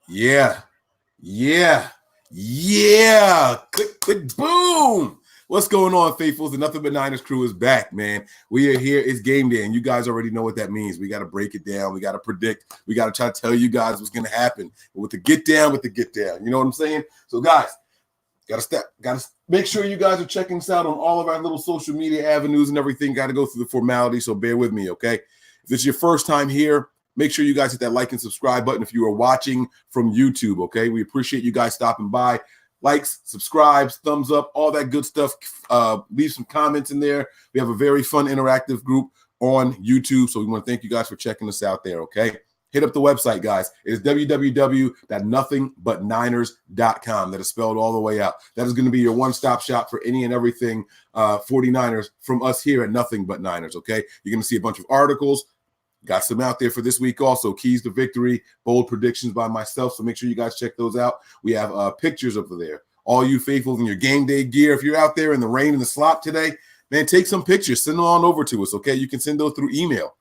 Yeah. Yeah. Yeah. Click, click, boom. What's going on, faithfuls? The Nothing But Niners crew is back, man. We are here. It's game day, and you guys already know what that means. We got to break it down. We got to predict. We got to try to tell you guys what's going to happen with the get down, You know what I'm saying? So, guys, got to make sure you guys are checking us out on all of our little social media avenues and everything. Got to go through the formality, so bear with me, okay? If this is your first time here, make sure you guys hit that like and subscribe button if you are watching from YouTube, okay? We appreciate you guys stopping by. Likes, subscribes, thumbs up, all that good stuff. Leave some comments in there. We have a very fun interactive group on YouTube, so we want to thank you guys for checking us out there, okay? Hit up the website, guys. It is www.nothingbutniners.com. That is spelled all the way out. That is going to be your one-stop shop for any and everything 49ers from us here at Nothing But Niners, okay? You're going to see a bunch of articles. Got some out there for this week also. Keys to Victory, bold predictions by myself. So make sure you guys check those out. We have pictures over there. All you faithfuls in your game day gear, if you're out there in the rain and the slop today, man, take some pictures. Send them on over to us, okay? You can send those through email.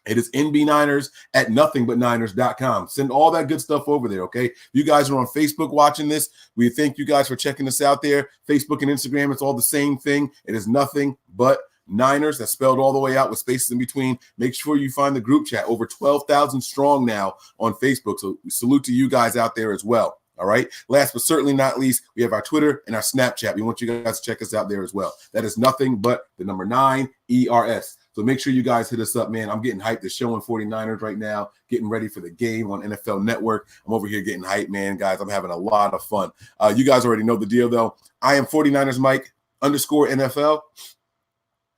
It is nbniners@nothingbutniners.com. Send all that good stuff over there, okay? You guys are on Facebook watching this. We thank you guys for checking us out there. Facebook and Instagram, it's all the same thing. It is Nothing But Niners. That's spelled all the way out with spaces in between. Make sure you find the group chat. Over 12,000 strong now on Facebook. So salute to you guys out there as well. All right. Last but certainly not least, we have our Twitter and our Snapchat. We want you guys to check us out there as well. That is Nothing But the number 9 ERS. So make sure you guys hit us up, man. I'm getting hyped. The show on 49ers right now, getting ready for the game on NFL Network. I'm over here getting hyped, man. Guys, I'm having a lot of fun. You guys already know the deal, though. I am 49ers Mike _NFL.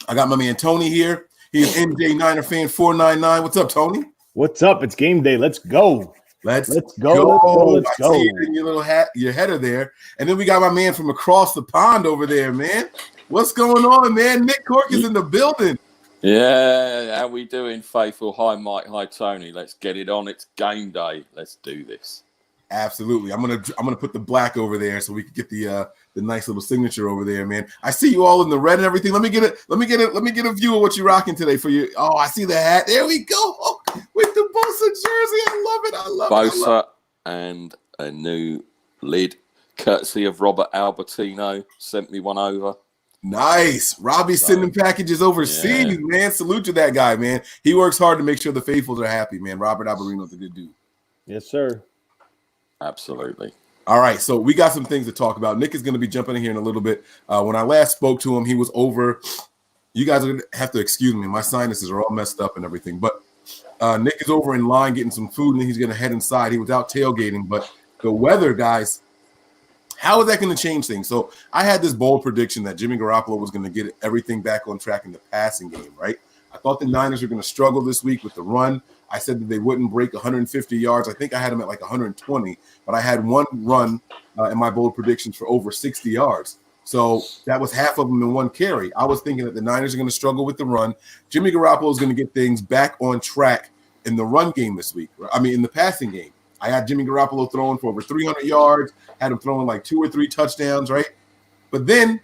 I got my man Tony here. He's MJ Niner fan 499. What's up, Tony? What's up? It's game day. Let's go. Let's go. I see you in your little hat, your header there. And then we got my man from across the pond over there, man. What's going on, man? Nick Cork is in the building. Yeah, how we doing, faithful? Hi, Mike. Hi, Tony. Let's get it on. It's game day. Let's do this. Absolutely. I'm gonna put the black over there so we can get the nice little signature over there, man. I see you all in the red and everything. Let me get a view of what you're rocking today for you. Oh, I see the hat. There we go. Oh, with the Bosa jersey. I love it. Bosa and a new lid, courtesy of Robert Albertino. Sent me one over. Nice. Robbie's sending packages overseas, man. Salute to that guy, man. He works hard to make sure the faithfuls are happy, man. Robert Albertino's a good dude. Yes, sir. Absolutely. All right, so we got some things to talk about. Nick is going to be jumping in here in a little bit. When I last spoke to him, he was over. You guys are going to have to excuse me. My sinuses are all messed up and everything. But Nick is over in line getting some food, and he's going to head inside. He was out tailgating. But the weather, guys, how is that going to change things? So I had this bold prediction that Jimmy Garoppolo was going to get everything back on track in the passing game, right? I thought the Niners were going to struggle this week with the run. I said that they wouldn't break 150 yards. I think I had them at like 120, but I had one run in my bold predictions for over 60 yards. So that was half of them in one carry. I was thinking that the Niners are going to struggle with the run. Jimmy Garoppolo is going to get things back on track in the run game this week. I mean, in the passing game. I had Jimmy Garoppolo throwing for over 300 yards, had him throwing like 2 or 3 touchdowns, right? But then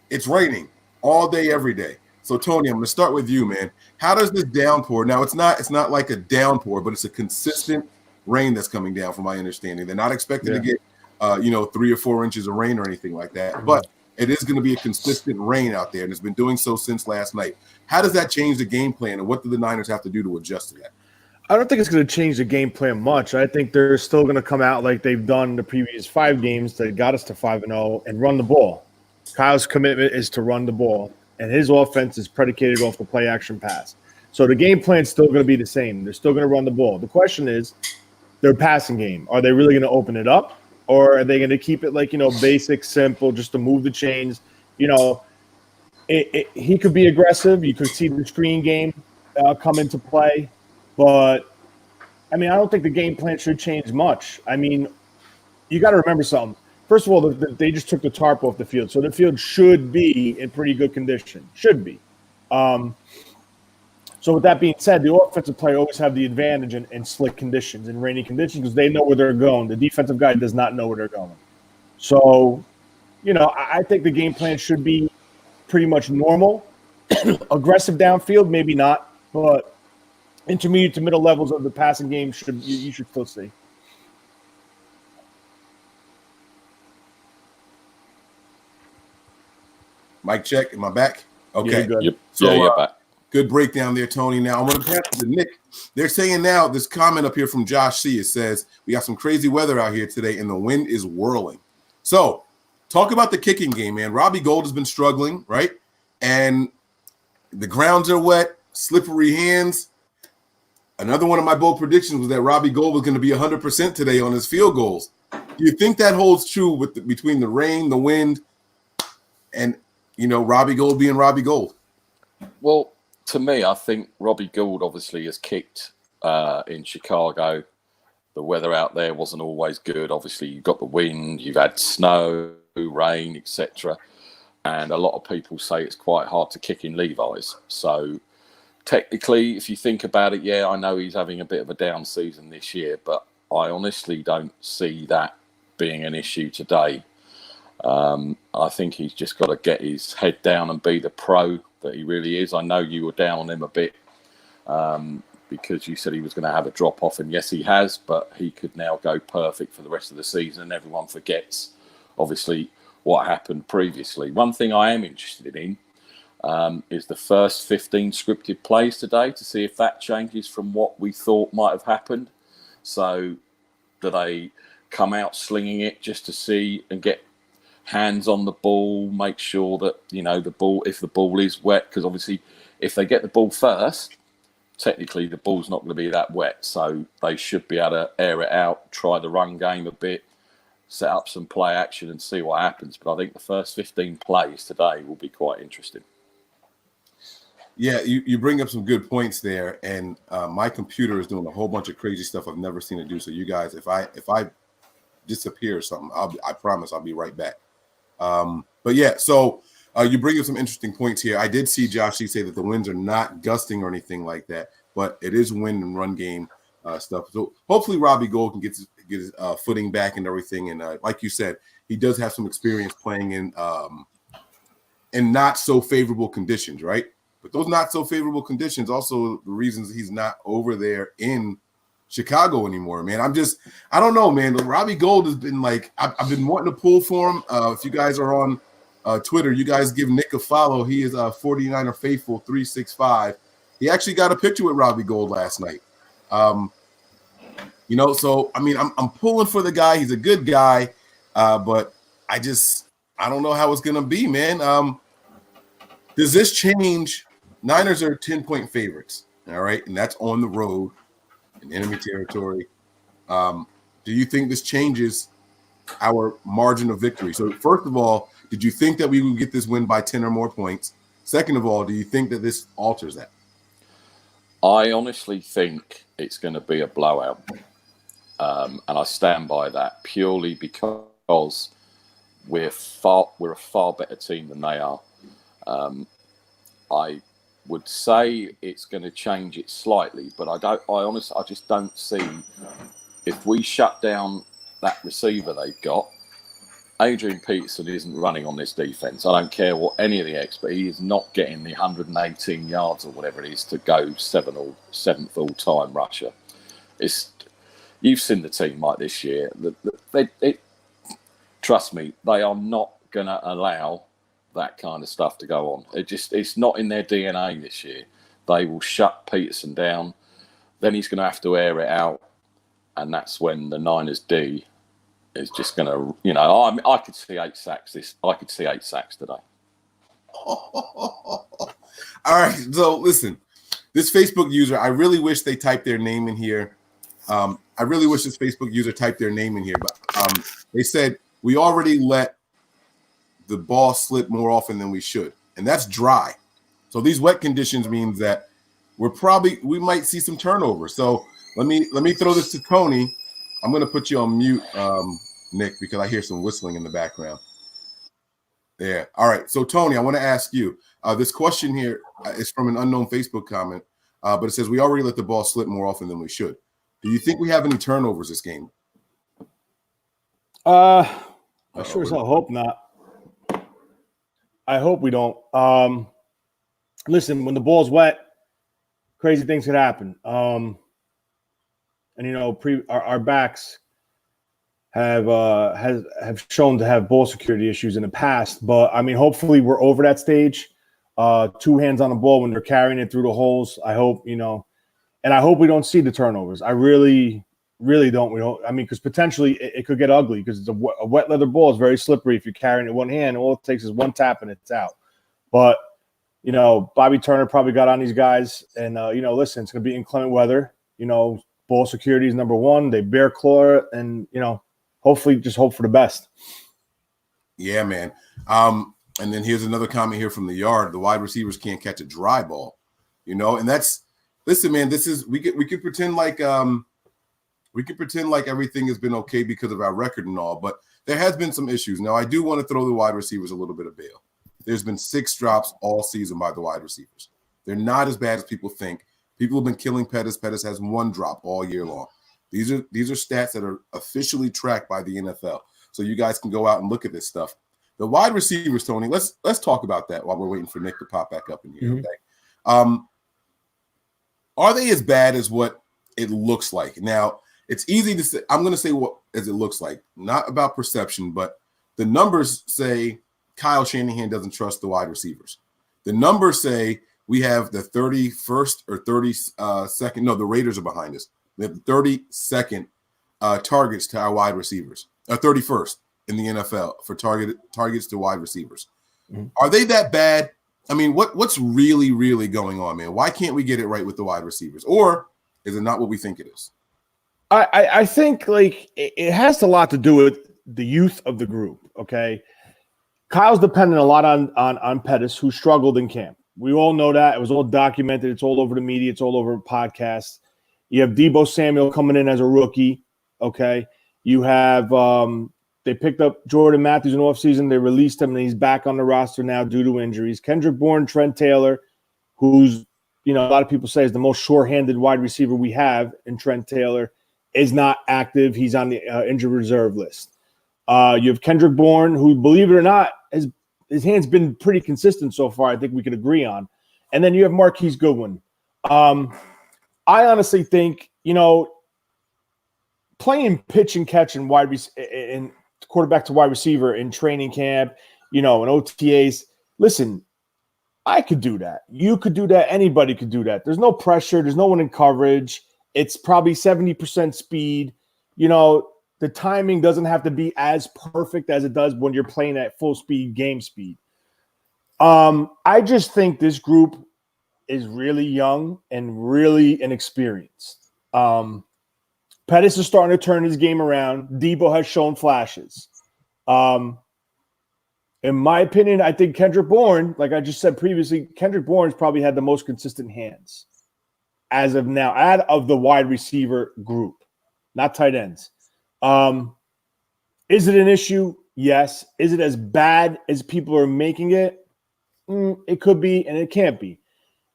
it's raining all day, every day. So, Tony, I'm going to start with you, man. How does this downpour – now, it's not like a downpour, but it's a consistent rain that's coming down from my understanding. They're not expected to get, 3 or 4 inches of rain or anything like that. But it is going to be a consistent rain out there, and it's been doing so since last night. How does that change the game plan, and what do the Niners have to do to adjust to that? I don't think it's going to change the game plan much. I think they're still going to come out like they've done the previous 5 games that got us to 5-0 and run the ball. Kyle's commitment is to run the ball, and his offense is predicated off the play-action pass. So the game plan's still going to be the same. They're still going to run the ball. The question is their passing game. Are they really going to open it up, or are they going to keep it like, basic, simple, just to move the chains? He could be aggressive. You could see the screen game come into play. But, I don't think the game plan should change much. You got to remember something. First of all, they just took the tarp off the field. So the field should be in pretty good condition. Should be. So with that being said, the offensive player always have the advantage in slick conditions, in rainy conditions, because they know where they're going. The defensive guy does not know where they're going. So, I think the game plan should be pretty much normal. Aggressive downfield, maybe not. But intermediate to middle levels of the passing game you should still see. Mic check. Am I back? Okay. Yeah, good. Yep. So, yeah, you're back. Good breakdown there, Tony. Now I'm going to pass it to Nick. They're saying now this comment up here from Josh C. It says we got some crazy weather out here today, and the wind is whirling. So, talk about the kicking game, man. Robbie Gould has been struggling, right? And the grounds are wet, slippery hands. Another one of my bold predictions was that Robbie Gould was going to be 100% today on his field goals. Do you think that holds true with between the rain, the wind, and Robbie Gould being Robbie Gould? Well, to me, I think Robbie Gould obviously has kicked in Chicago. The weather out there wasn't always good. Obviously, you've got the wind, you've had snow, rain, etc. And a lot of people say it's quite hard to kick in Levi's. So technically, if you think about it, yeah, I know he's having a bit of a down season this year, but I honestly don't see that being an issue today. I think he's just got to get his head down and be the pro that he really is. I know you were down on him a bit because you said he was going to have a drop off, and yes, he has, but he could now go perfect for the rest of the season, and everyone forgets, obviously, what happened previously. One thing I am interested in is the first 15 scripted plays today to see if that changes from what we thought might have happened. So do they come out slinging it just to see and get hands on the ball, make sure that, the ball, if the ball is wet, because obviously if they get the ball first, technically the ball's not going to be that wet. So they should be able to air it out, try the run game a bit, set up some play action and see what happens. But I think the first 15 plays today will be quite interesting. Yeah, you bring up some good points there, and my computer is doing a whole bunch of crazy stuff I've never seen it do. So you guys, if I disappear or something, I promise I'll be right back. But yeah, so you bring up some interesting points here. I did see Josh say that the winds are not gusting or anything like that, but it is wind and run game stuff. So hopefully Robbie Gould can get his footing back and everything. And like you said, he does have some experience playing in not so favorable conditions, right? But those not so favorable conditions also the reasons he's not over there in Chicago anymore, man. I don't know, man. Robbie Gould has been like, I've been wanting to pull for him. If you guys are on Twitter, you guys give Nick a follow. He is 49er Faithful 365. He actually got a picture with Robbie Gould last night. So I mean, I'm pulling for the guy. He's a good guy, but I don't know how it's gonna be, man. Does this change? Niners are 10-point favorites, all right, and that's on the road in enemy territory. Do you think this changes our margin of victory? So first of all, did you think that we would get this win by 10 or more points? Second of all, do you think that this alters that? I honestly think it's going to be a blowout. And I stand by that purely because we're a far better team than they are. I would say it's going to change it slightly, but I just don't see, if we shut down that receiver they've got, Adrian Peterson isn't running on this defense. I don't care what any of the experts, he is not getting the 118 yards or whatever it is to go seventh all-time rusher. You've seen the team like this year. Trust me, they are not going to allow that kind of stuff to go on. It's not in their DNA this year. They will shut Peterson down. Then he's going to have to air it out, and that's when the Niners D is just going to, I could see 8 sacks. I could see 8 sacks today. All right. So listen, this Facebook user, I really wish they typed their name in here. I really wish this Facebook user typed their name in here, but they said we already let the ball slip more often than we should, and that's dry. So these wet conditions means that we might see some turnovers. So let me throw this to Tony. I'm going to put you on mute, Nick, because I hear some whistling in the background. Yeah. All right. So Tony, I want to ask you this question here is from an unknown Facebook comment, but it says we already let the ball slip more often than we should. Do you think we have any turnovers this game? I sure as hell hope not. I hope we don't. Listen, when the ball's wet, crazy things could happen. And our backs have shown to have ball security issues in the past. But I mean, hopefully we're over that stage. Two hands on the ball when they're carrying it through the holes. I hope, and I hope we don't see the turnovers. I really don't. We don't. I mean, because potentially it could get ugly because it's a wet leather ball is very slippery. If you're carrying it in one hand, all it takes is one tap and it's out. But Bobby Turner probably got on these guys, and listen, it's going to be inclement weather. Ball security is number one. They bear claw, and hopefully, just hope for the best. Yeah, man. And then here's another comment here from the yard: the wide receivers can't catch a dry ball, and that's. Listen, man, this is we could pretend like everything has been okay because of our record and all, but there has been some issues. Now, I do want to throw the wide receivers a little bit of bail. There's been 6 drops all season by the wide receivers. They're not as bad as people think. People have been killing Pettis. Pettis has 1 drop all year long. These are stats that are officially tracked by the NFL. So you guys can go out and look at this stuff. The wide receivers, Tony, let's talk about that while we're waiting for Nick to pop back up in here. Mm-hmm. Okay. Are they as bad as what it looks like? Now, it's easy to say. I'm going to say what as it looks like, not about perception, but the numbers say Kyle Shanahan doesn't trust the wide receivers. The numbers say we have the 31st or 32nd. No, the Raiders are behind us. We have the 32nd targets to our wide receivers. 31st in the NFL for targets to wide receivers. Mm-hmm. Are they that bad? I mean, what's really, really going on, man? Why can't we get it right with the wide receivers? Or is it not what we think it is? I think it has a lot to do with the youth of the group. Okay, Kyle's dependent a lot on Pettis, who struggled in camp. We all know that. It was all documented. It's all over the media. It's all over podcasts. You have Deebo Samuel coming in as a rookie. Okay, you have they picked up Jordan Matthews in offseason. They released him, and he's back on the roster now due to injuries. Kendrick Bourne, Trent Taylor, who's a lot of people say is the most sure-handed wide receiver we have in Trent Taylor, is not active. He's on the injured reserve list. You have Kendrick Bourne, who, believe it or not, his hand's been pretty consistent so far. I think we could agree on. And then you have Marquise Goodwin. I honestly think, playing pitch and catch and and quarterback to wide receiver in training camp, in OTAs. Listen, I could do that. You could do that. Anybody could do that. There's no pressure. There's no one in coverage. It's probably 70% speed. The timing doesn't have to be as perfect as it does when you're playing at full speed, game speed. I just think this group is really young and really inexperienced. Pettis is starting to turn his game around. Deebo has shown flashes. In my opinion, I think Kendrick Bourne, like I just said previously, Kendrick Bourne's probably had the most consistent hands as of now, out of the wide receiver group, not tight ends. Is it an issue? Yes. Is it as bad as people are making it? It could be, and it can't be.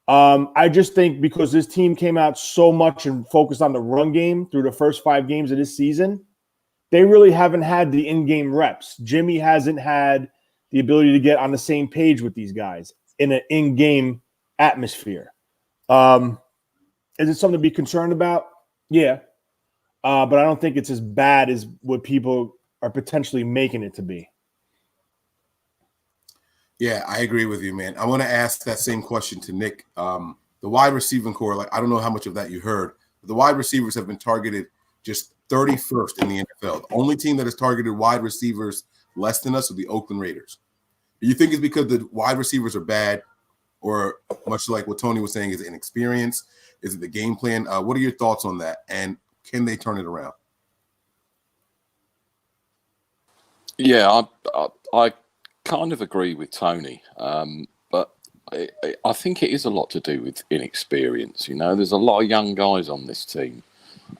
I just think because this team came out so much and focused on the run game through the first 5 games of this season, they really haven't had the in-game reps. Jimmy hasn't had the ability to get on the same page with these guys in an in-game atmosphere. Is it something to be concerned about? Yeah. But I don't think it's as bad as what people are potentially making it to be. Yeah, I agree with you, man. I want to ask that same question to Nick. The wide receiving core, I don't know how much of that you heard, but the wide receivers have been targeted just 31st in the NFL. The only team that has targeted wide receivers less than us are the Oakland Raiders. Do you think it's because the wide receivers are bad, or much like what Tony was saying, is it inexperience? Is it the game plan? What are your thoughts on that? And can they turn it around? Yeah, I kind of agree with Tony, but I think it is a lot to do with inexperience. There's a lot of young guys on this team,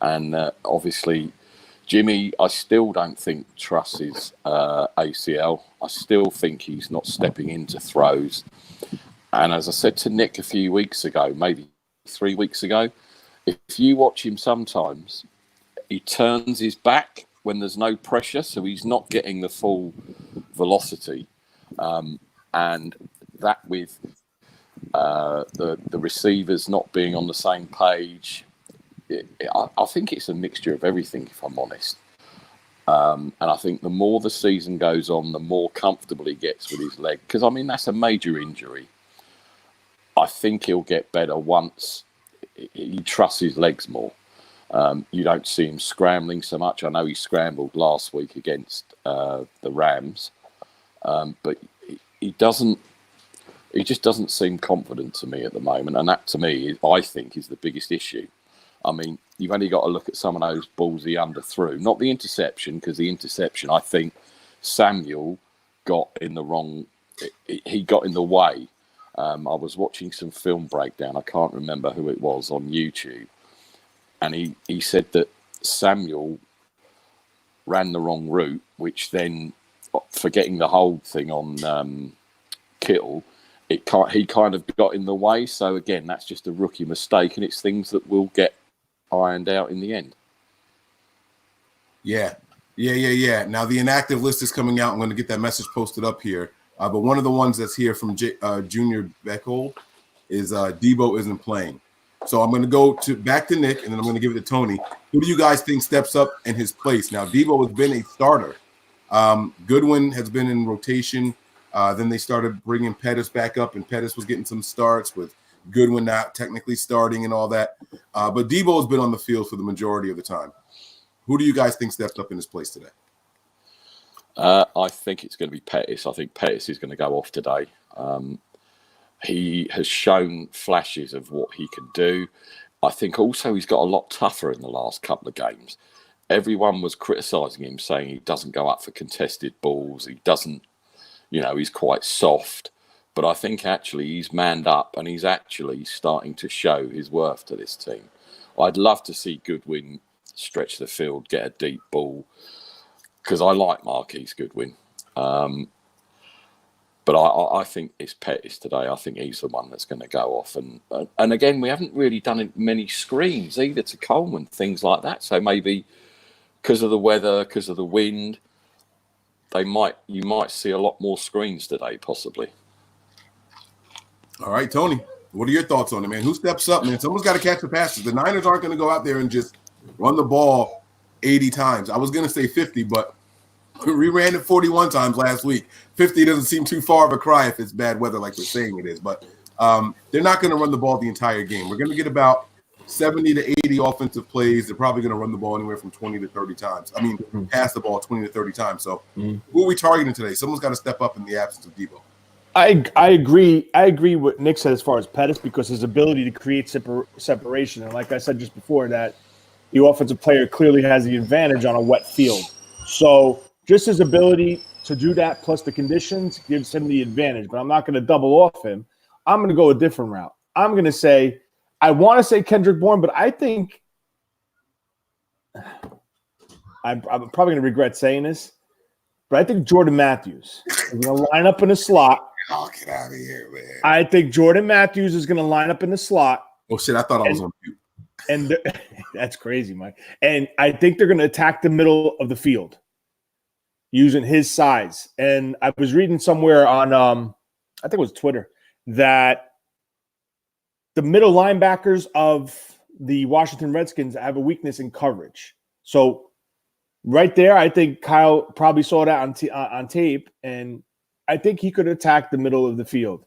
and obviously Jimmy, I still don't think trusts his ACL. I still think he's not stepping into throws. And as I said to Nick a few weeks ago, maybe 3 weeks ago, if you watch him sometimes, he turns his back when there's no pressure, so he's not getting the full velocity. And that with the receivers not being on the same page, I think it's a mixture of everything, if I'm honest. And I think the more the season goes on, the more comfortable he gets with his leg. Because, I mean, that's a major injury. I think he'll get better once he trusts his legs more. You don't see him scrambling so much. I know he scrambled last week against the Rams, but he doesn't. He just doesn't seem confident to me at the moment, and that, to me, I think, is the biggest issue. I mean, you've only got to look at some of those balls he underthrew, not the interception, because the interception, I think, Samuel got in the wrong. He got in the way. I was watching some film breakdown. I can't remember who it was on YouTube. And he said that Samuel ran the wrong route, which then, forgetting the whole thing on Kittle, he kind of got in the way. So, again, that's just a rookie mistake, and it's things that will get ironed out in the end. Yeah. Now, the inactive list is coming out. I'm going to get that message posted up here. But one of the ones that's here from Junior Beckhold is Deebo isn't playing. So I'm going to go back to Nick, and then I'm going to give it to Tony. Who do you guys think steps up in his place? Now, Deebo has been a starter. Goodwin has been in rotation. Then they started bringing Pettis back up, and Pettis was getting some starts with Goodwin not technically starting and all that. But Deebo has been on the field for the majority of the time. Who do you guys think stepped up in his place today? I think it's going to be Pettis. I think Pettis is going to go off today. He has shown flashes of what he can do. I think also he's got a lot tougher in the last couple of games. Everyone was criticising him, saying he doesn't go up for contested balls. He doesn't, he's quite soft. But I think actually he's manned up, and he's actually starting to show his worth to this team. I'd love to see Goodwin stretch the field, get a deep ball, because I like Marquise Goodwin. But I think it's Pettis today. I think he's the one that's going to go off. And again, we haven't really done many screens either to Coleman, things like that. So maybe because of the weather, because of the wind, you might see a lot more screens today, possibly. All right, Tony, what are your thoughts on it, man? Who steps up, man? Someone's got to catch the passes. The Niners aren't going to go out there and just run the ball 80 times. I was going to say 50, but we ran it 41 times last week. 50 doesn't seem too far of a cry if it's bad weather like we're saying it is. But they're not going to run the ball the entire game. We're going to get about 70 to 80 offensive plays. They're probably going to run the ball anywhere from 20 to 30 times. I mean, pass the ball 20 to 30 times. So who are we targeting today? Someone's got to step up in the absence of Deebo. I agree. I agree with what Nick said as far as Pettis, because his ability to create separation. And like I said just before, that the offensive player clearly has the advantage on a wet field. So just his ability to do that plus the conditions gives him the advantage. But I'm not going to double off him. I'm going to go a different route. I'm going to say, I want to say Kendrick Bourne, but I think I'm probably going to regret saying this, but I think Jordan Matthews is going to line up in the slot. Oh, get out of here, man. I think Jordan Matthews is going to line up in the slot. Oh, shit, I thought I was on mute. And that's crazy, Mike. And I think they're going to attack the middle of the field using his size. And I was reading somewhere on, I think it was Twitter, that the middle linebackers of the Washington Redskins have a weakness in coverage. So right there, I think Kyle probably saw that on tape, and I think he could attack the middle of the field.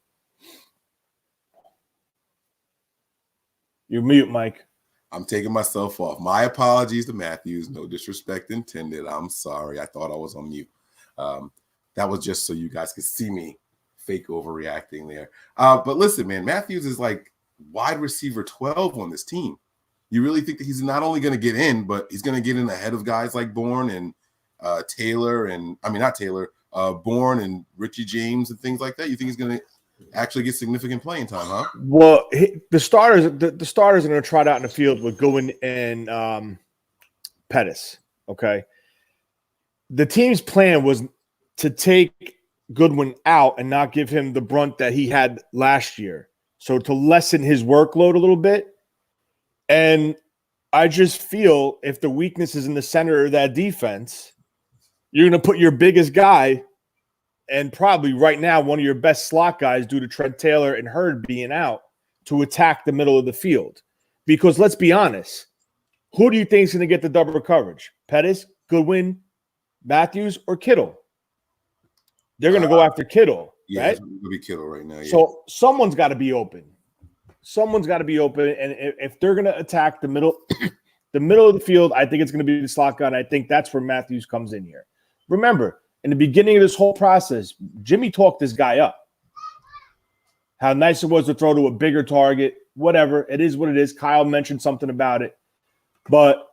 You're mute, Mike. I'm taking myself off. My apologies to Matthews. No disrespect intended. I'm sorry. I thought I was on mute. That was just so you guys could see me fake overreacting there. But listen, man, Matthews is like wide receiver 12 on this team. You really think that he's not only going to get in, but he's going to get in ahead of guys like Bourne and Taylor and – I mean, not Taylor – Bourne and Richie James and things like that? You think he's going to actually get significant playing time, huh? Well, the starters are going to trot out in the field with Goodwin and Pettis, okay? The team's plan was to take Goodwin out and not give him the brunt that he had last year, so to lessen his workload a little bit. And I just feel if the weakness is in the center of that defense – you're going to put your biggest guy and probably right now one of your best slot guys due to Trent Taylor and Hurd being out to attack the middle of the field. Because let's be honest, who do you think is going to get the double coverage? Pettis, Goodwin, Matthews or Kittle? They're going to go after Kittle, yeah, right? It's going to be Kittle right now. Yeah. So someone's got to be open. Someone's got to be open, and if they're going to attack the middle, the middle of the field, I think it's going to be the slot gun. I think that's where Matthews comes in here. Remember, in the beginning of this whole process, Jimmy talked this guy up. How nice it was to throw to a bigger target. Whatever, it is what it is. Kyle mentioned something about it, but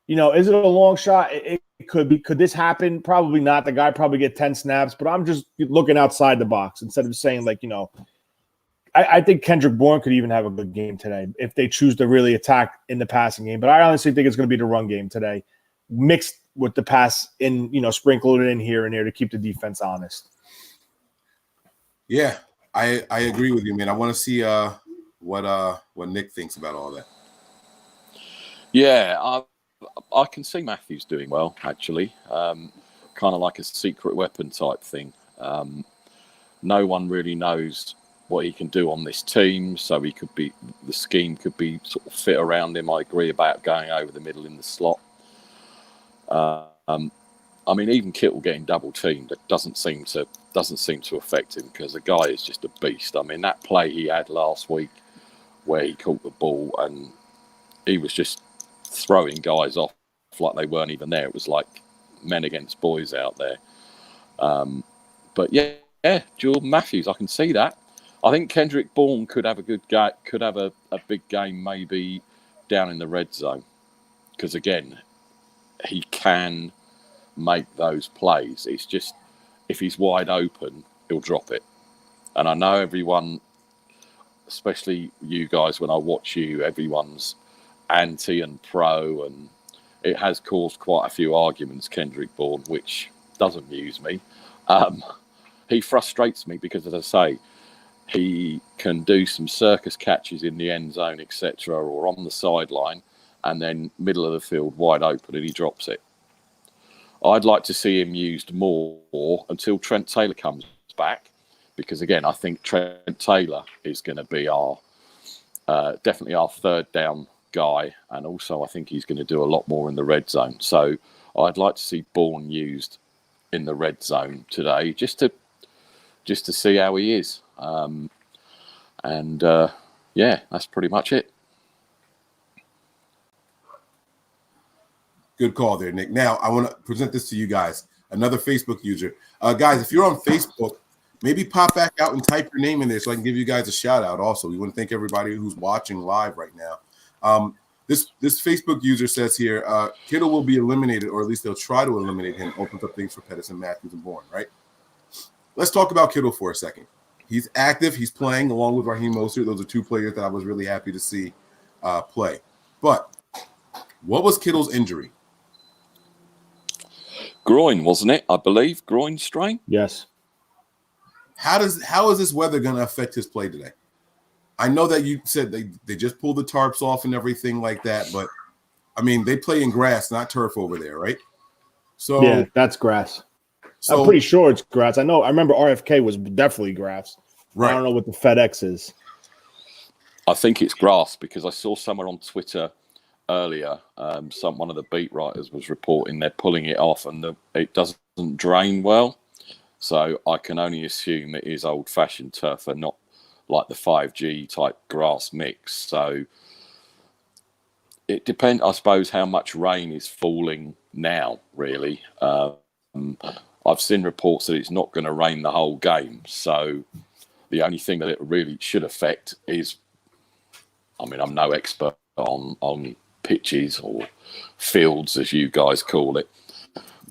is it a long shot? It could be. Could this happen? Probably not. The guy probably get 10 snaps, but I'm just looking outside the box instead of saying I think Kendrick Bourne could even have a good game today if they choose to really attack in the passing game. But I honestly think it's going to be the run game today, mixed with the pass sprinkled in here and there to keep the defense honest. Yeah, I agree with you, man. I want to see what Nick thinks about all that. Yeah, I can see Matthews doing well, actually. Kind of like a secret weapon type thing. No one really knows what he can do on this team, so the scheme could be sort of fit around him. I agree about going over the middle in the slot. Even Kittle getting double teamed, it doesn't seem to affect him because the guy is just a beast. That play he had last week where he caught the ball and he was just throwing guys off like they weren't even there. It was like men against boys out there. But yeah, Jordan Matthews, I can see that. I think Kendrick Bourne could have a good game, could have a big game maybe down in the red zone. Because again, he can make those plays. It's just, if he's wide open, he'll drop it. And I know everyone, especially you guys, when I watch you, everyone's anti and pro, and it has caused quite a few arguments, Kendrick Bourne, which doesn't amuse me. He frustrates me because, as I say, he can do some circus catches in the end zone, etc., or on the sideline, and then middle of the field wide open, and he drops it. I'd like to see him used more until Trent Taylor comes back, because again, I think Trent Taylor is going to be our definitely our third down guy, and also I think he's going to do a lot more in the red zone. So I'd like to see Bourne used in the red zone today, just to see how he is. Yeah, that's pretty much it. Good call there, Nick. Now, I want to present this to you guys. Another Facebook user. Guys, if you're on Facebook, maybe pop back out and type your name in there so I can give you guys a shout out also. We want to thank everybody who's watching live right now. This Facebook user says here, Kittle will be eliminated, or at least they'll try to eliminate him. Opens up things for Pettis and Matthews and Bourne, right? Let's talk about Kittle for a second. He's active. He's playing along with Raheem Mostert. Those are two players that I was really happy to see play. But what was Kittle's injury? Groin, wasn't it? I believe groin strain. Yes. How is this weather going to affect his play today? I know that you said they just pulled the tarps off and everything like that, but they play in grass, not turf over there, right? So yeah, that's grass. So, I'm pretty sure it's grass. I remember RFK was definitely grass. Right. I don't know what the FedEx is. I think it's grass because I saw somewhere on Twitter earlier, one of the beat writers was reporting they're pulling it off and it doesn't drain well. So I can only assume it is old-fashioned turf and not like the 5G type grass mix. So it depends, I suppose, how much rain is falling now, really. I've seen reports that it's not going to rain the whole game. So the only thing that it really should affect is, I'm no expert on pitches or fields, as you guys call it,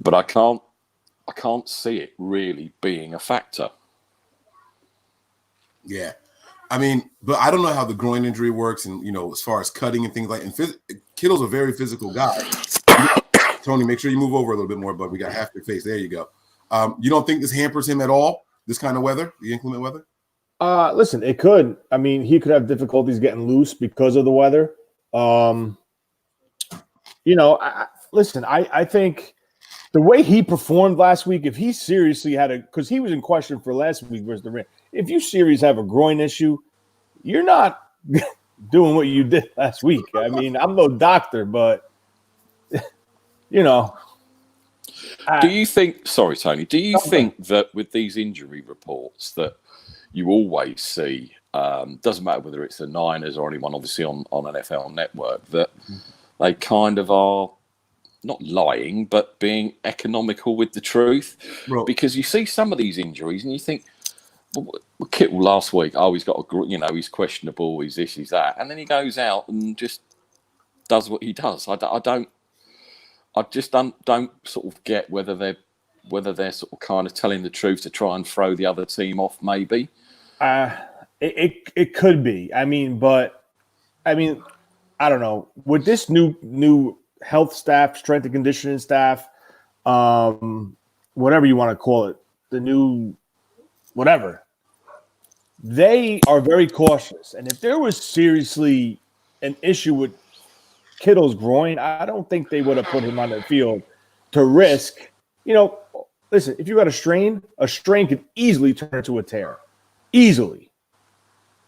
but I can't see it really being a factor. Yeah. But I don't know how the groin injury works and, as far as cutting and things like that. And Kittle's a very physical guy. Tony, make sure you move over a little bit more, but we got half your face. There you go. You don't think this hampers him at all, this kind of weather, the inclement weather? Listen, it could. He could have difficulties getting loose because of the weather. I think the way he performed last week, if he seriously because he was in question for last week versus the Rams. If you seriously have a groin issue, you're not doing what you did last week. I'm no doctor, but Do you think? Sorry, Tony. Do you think that with these injury reports that you always see, doesn't matter whether it's the Niners or anyone, obviously on NFL Network, that they kind of are not lying, but being economical with the truth? Bro. Because you see some of these injuries and you think, well, Kittle last week, he's got he's questionable, he's this, he's that, and then he goes out and just does what he does. I just don't sort of get whether they're sort of kind of telling the truth to try and throw the other team off, maybe. It could be. I mean, I don't know. With this new health staff, strength and conditioning staff, whatever you want to call it, the new whatever, they are very cautious. And if there was seriously an issue with Kittle's groin, I don't think they would have put him on the field to risk. Listen, if you got a strain could easily turn into a tear. Easily.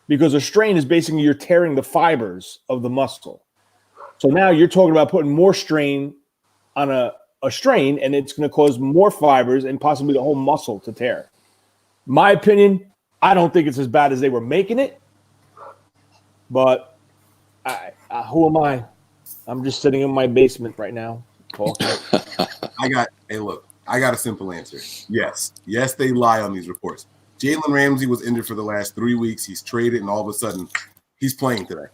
Because a strain is basically you're tearing the fibers of the muscle. So now you're talking about putting more strain on a strain, and it's going to cause more fibers and possibly the whole muscle to tear. My opinion, I don't think it's as bad as they were making it. But who am I? I'm just sitting in my basement right now talking. I got a simple answer. Yes, they lie on these reports. Jalen Ramsey was injured for the last 3 weeks. He's traded, and all of a sudden, he's playing today.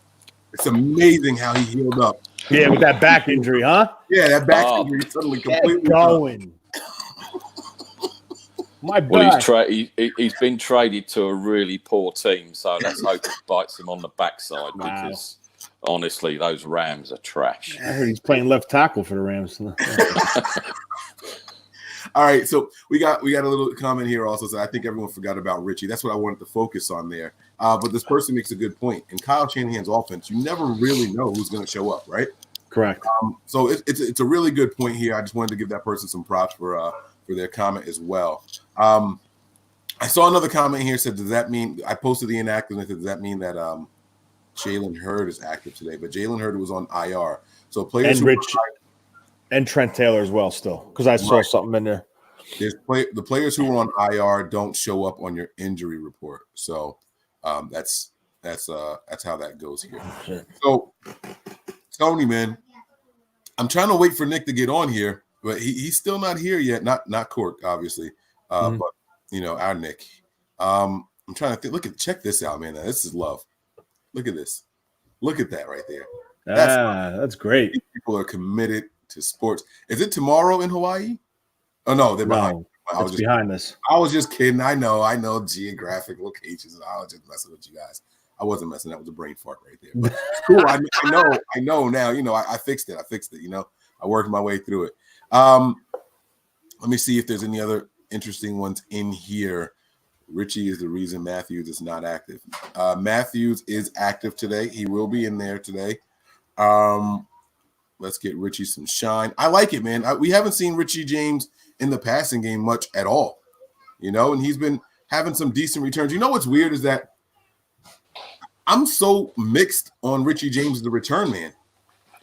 It's amazing how he healed up. Yeah, with that back injury, huh? Yeah, that back injury suddenly completely going. My back. Well, he's been traded to a really poor team, so let's hope it bites him on the backside because honestly, those Rams are trash. I heard he's playing left tackle for the Rams. All right, so we got a little comment here also. So I think everyone forgot about Richie. That's what I wanted to focus on there. But this person makes a good point. In Kyle Shanahan's offense, you never really know who's going to show up, right? Correct. So it's a really good point here. I just wanted to give that person some props for their comment as well. I saw another comment here said, does that mean I posted the inactiveness? Does that mean that Jalen Hurd is active today? But Jalen Hurd was on IR. So players and Trent Taylor as well, still, because I saw something in there. The players who are on IR don't show up on your injury report. So that's how that goes here. Sure. So Tony, man, I'm trying to wait for Nick to get on here, but he's still not here yet. Not Cork, obviously, but our Nick. I'm trying to think. Check this out, man. This is love. Look at this. Look at that right there. That's great. People are committed to sports. Is it tomorrow in Hawaii? Oh no, they're behind. It's behind us. I was just kidding. I know geographic locations, and I was just messing with you guys. I wasn't messing. That was a brain fart right there. But cool. I know now. I fixed it. I worked my way through it. Let me see if there's any other interesting ones in here. Richie is the reason Matthews is not active. Matthews is active today. He will be in there today. Let's get Richie some shine. I like it, man. We haven't seen Richie James in the passing game much at all, and he's been having some decent returns. You know what's weird is that I'm so mixed on Richie James, the return man.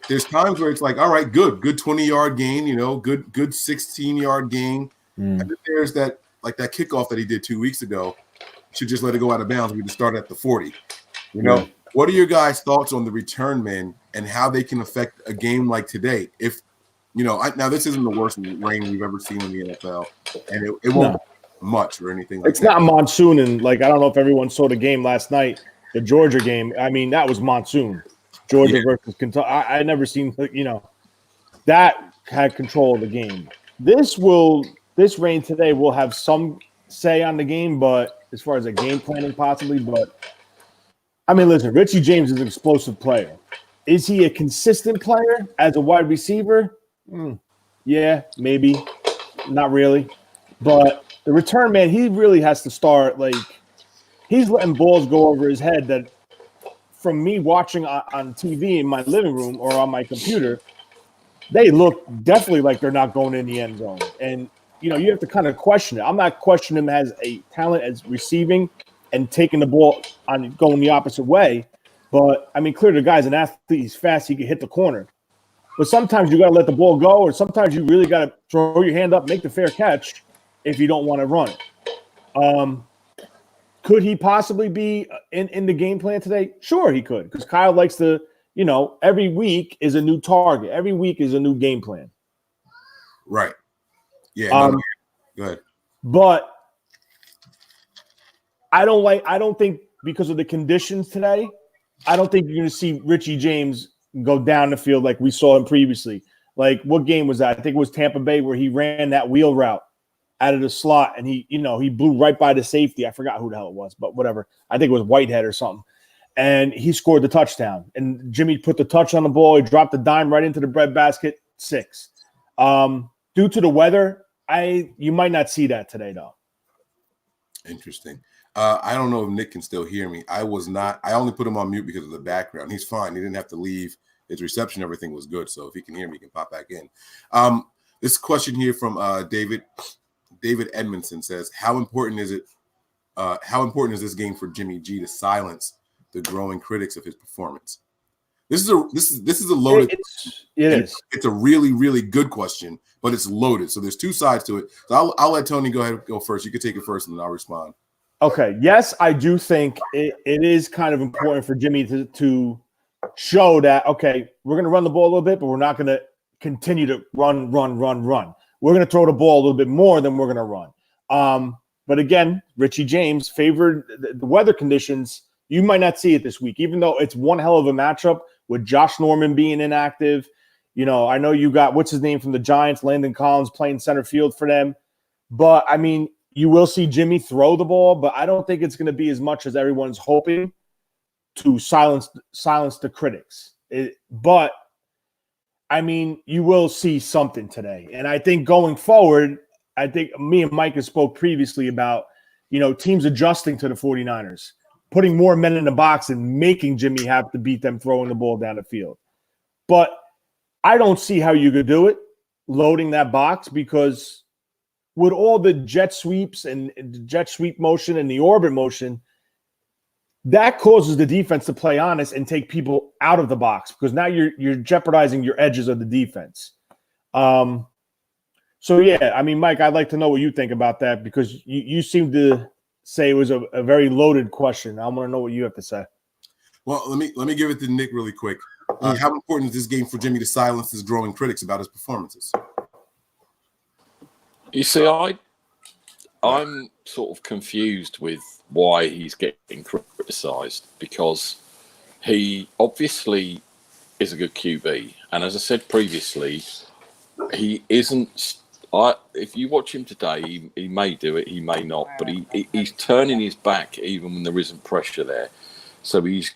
There's times where it's like, all right, good 20-yard gain, good 16-yard gain. And then there's that kickoff that he did 2 weeks ago. Should just let it go out of bounds. We just start at the 40. What are your guys' thoughts on the return men and how they can affect a game like today? If now this isn't the worst rain we've ever seen in the NFL, and it won't much or anything like that. It's not monsoon, and I don't know if everyone saw the game last night, the Georgia game. I mean, that was monsoon. Georgia versus Kentucky. I never seen that had control of the game. This rain today will have some say on the game, but as far as a game planning possibly, but I mean, listen, Richie James is an explosive player. Is he a consistent player as a wide receiver? Yeah, maybe. Not really. But the return man, he really has to start, he's letting balls go over his head that from me watching on TV in my living room or on my computer, they look definitely like they're not going in the end zone. And, you have to kind of question it. I'm not questioning him as a talent as receiving and taking the ball on going the opposite way. But, I mean, clearly the guy's an athlete. He's fast. He can hit the corner. But sometimes you got to let the ball go, or sometimes you really got to throw your hand up, make the fair catch if you don't want to run it. Could he possibly be in the game plan today? Sure, he could, because Kyle likes to, every week is a new target. Every week is a new game plan. Right. Yeah. Go ahead. But I don't think because of the conditions today, I don't think you're going to see Richie James go down the field like we saw him previously. Like, what game was that? I think it was Tampa Bay where he ran that wheel route out of the slot, and he blew right by the safety. I forgot who the hell it was, but whatever. I think it was Whitehead or something. And he scored the touchdown. And Jimmy put the touch on the ball. He dropped the dime right into the breadbasket. 6. Due to the weather, you might not see that today, though. Interesting. I don't know if Nick can still hear me. I only put him on mute because of the background. He's fine. He didn't have to leave. His reception, everything was good. So if he can hear me, he can pop back in. This question here from David Edmondson says, how important is this game for Jimmy G to silence the growing critics of his performance? This is a loaded It's a really, really good question, but it's loaded. So there's two sides to it. So I'll let Tony go first. You can take it first and then I'll respond. Okay. Yes, I do think it is kind of important for Jimmy to show that, okay, we're going to run the ball a little bit, but we're not going to continue to run. We're going to throw the ball a little bit more than we're going to run. But again, Richie James favored the weather conditions. You might not see it this week, even though it's one hell of a matchup with Josh Norman being inactive. I know you got, what's his name from the Giants, Landon Collins playing center field for them. But, I mean, you will see Jimmy throw the ball, but I don't think it's going to be as much as everyone's hoping to silence the critics. But, I mean, you will see something today. And I think going forward, I think me and Mike have spoke previously about, teams adjusting to the 49ers, putting more men in the box and making Jimmy have to beat them throwing the ball down the field. But I don't see how you could do it, loading that box, because with all the jet sweeps and the jet sweep motion and the orbit motion, that causes the defense to play honest and take people out of the box, because now you're jeopardizing your edges of the defense. So, yeah, I mean, Mike, I'd like to know what you think about that, because you seem to say it was a very loaded question. I want to know what you have to say. Well, let me give it to Nick really quick. How important is this game for Jimmy to silence his growing critics about his performances? You see, I'm sort of confused with why he's getting criticised, because he obviously is a good QB. And as I said previously, he isn't. If you watch him today, he may do it, he may not, but he's turning his back even when there isn't pressure there. So he's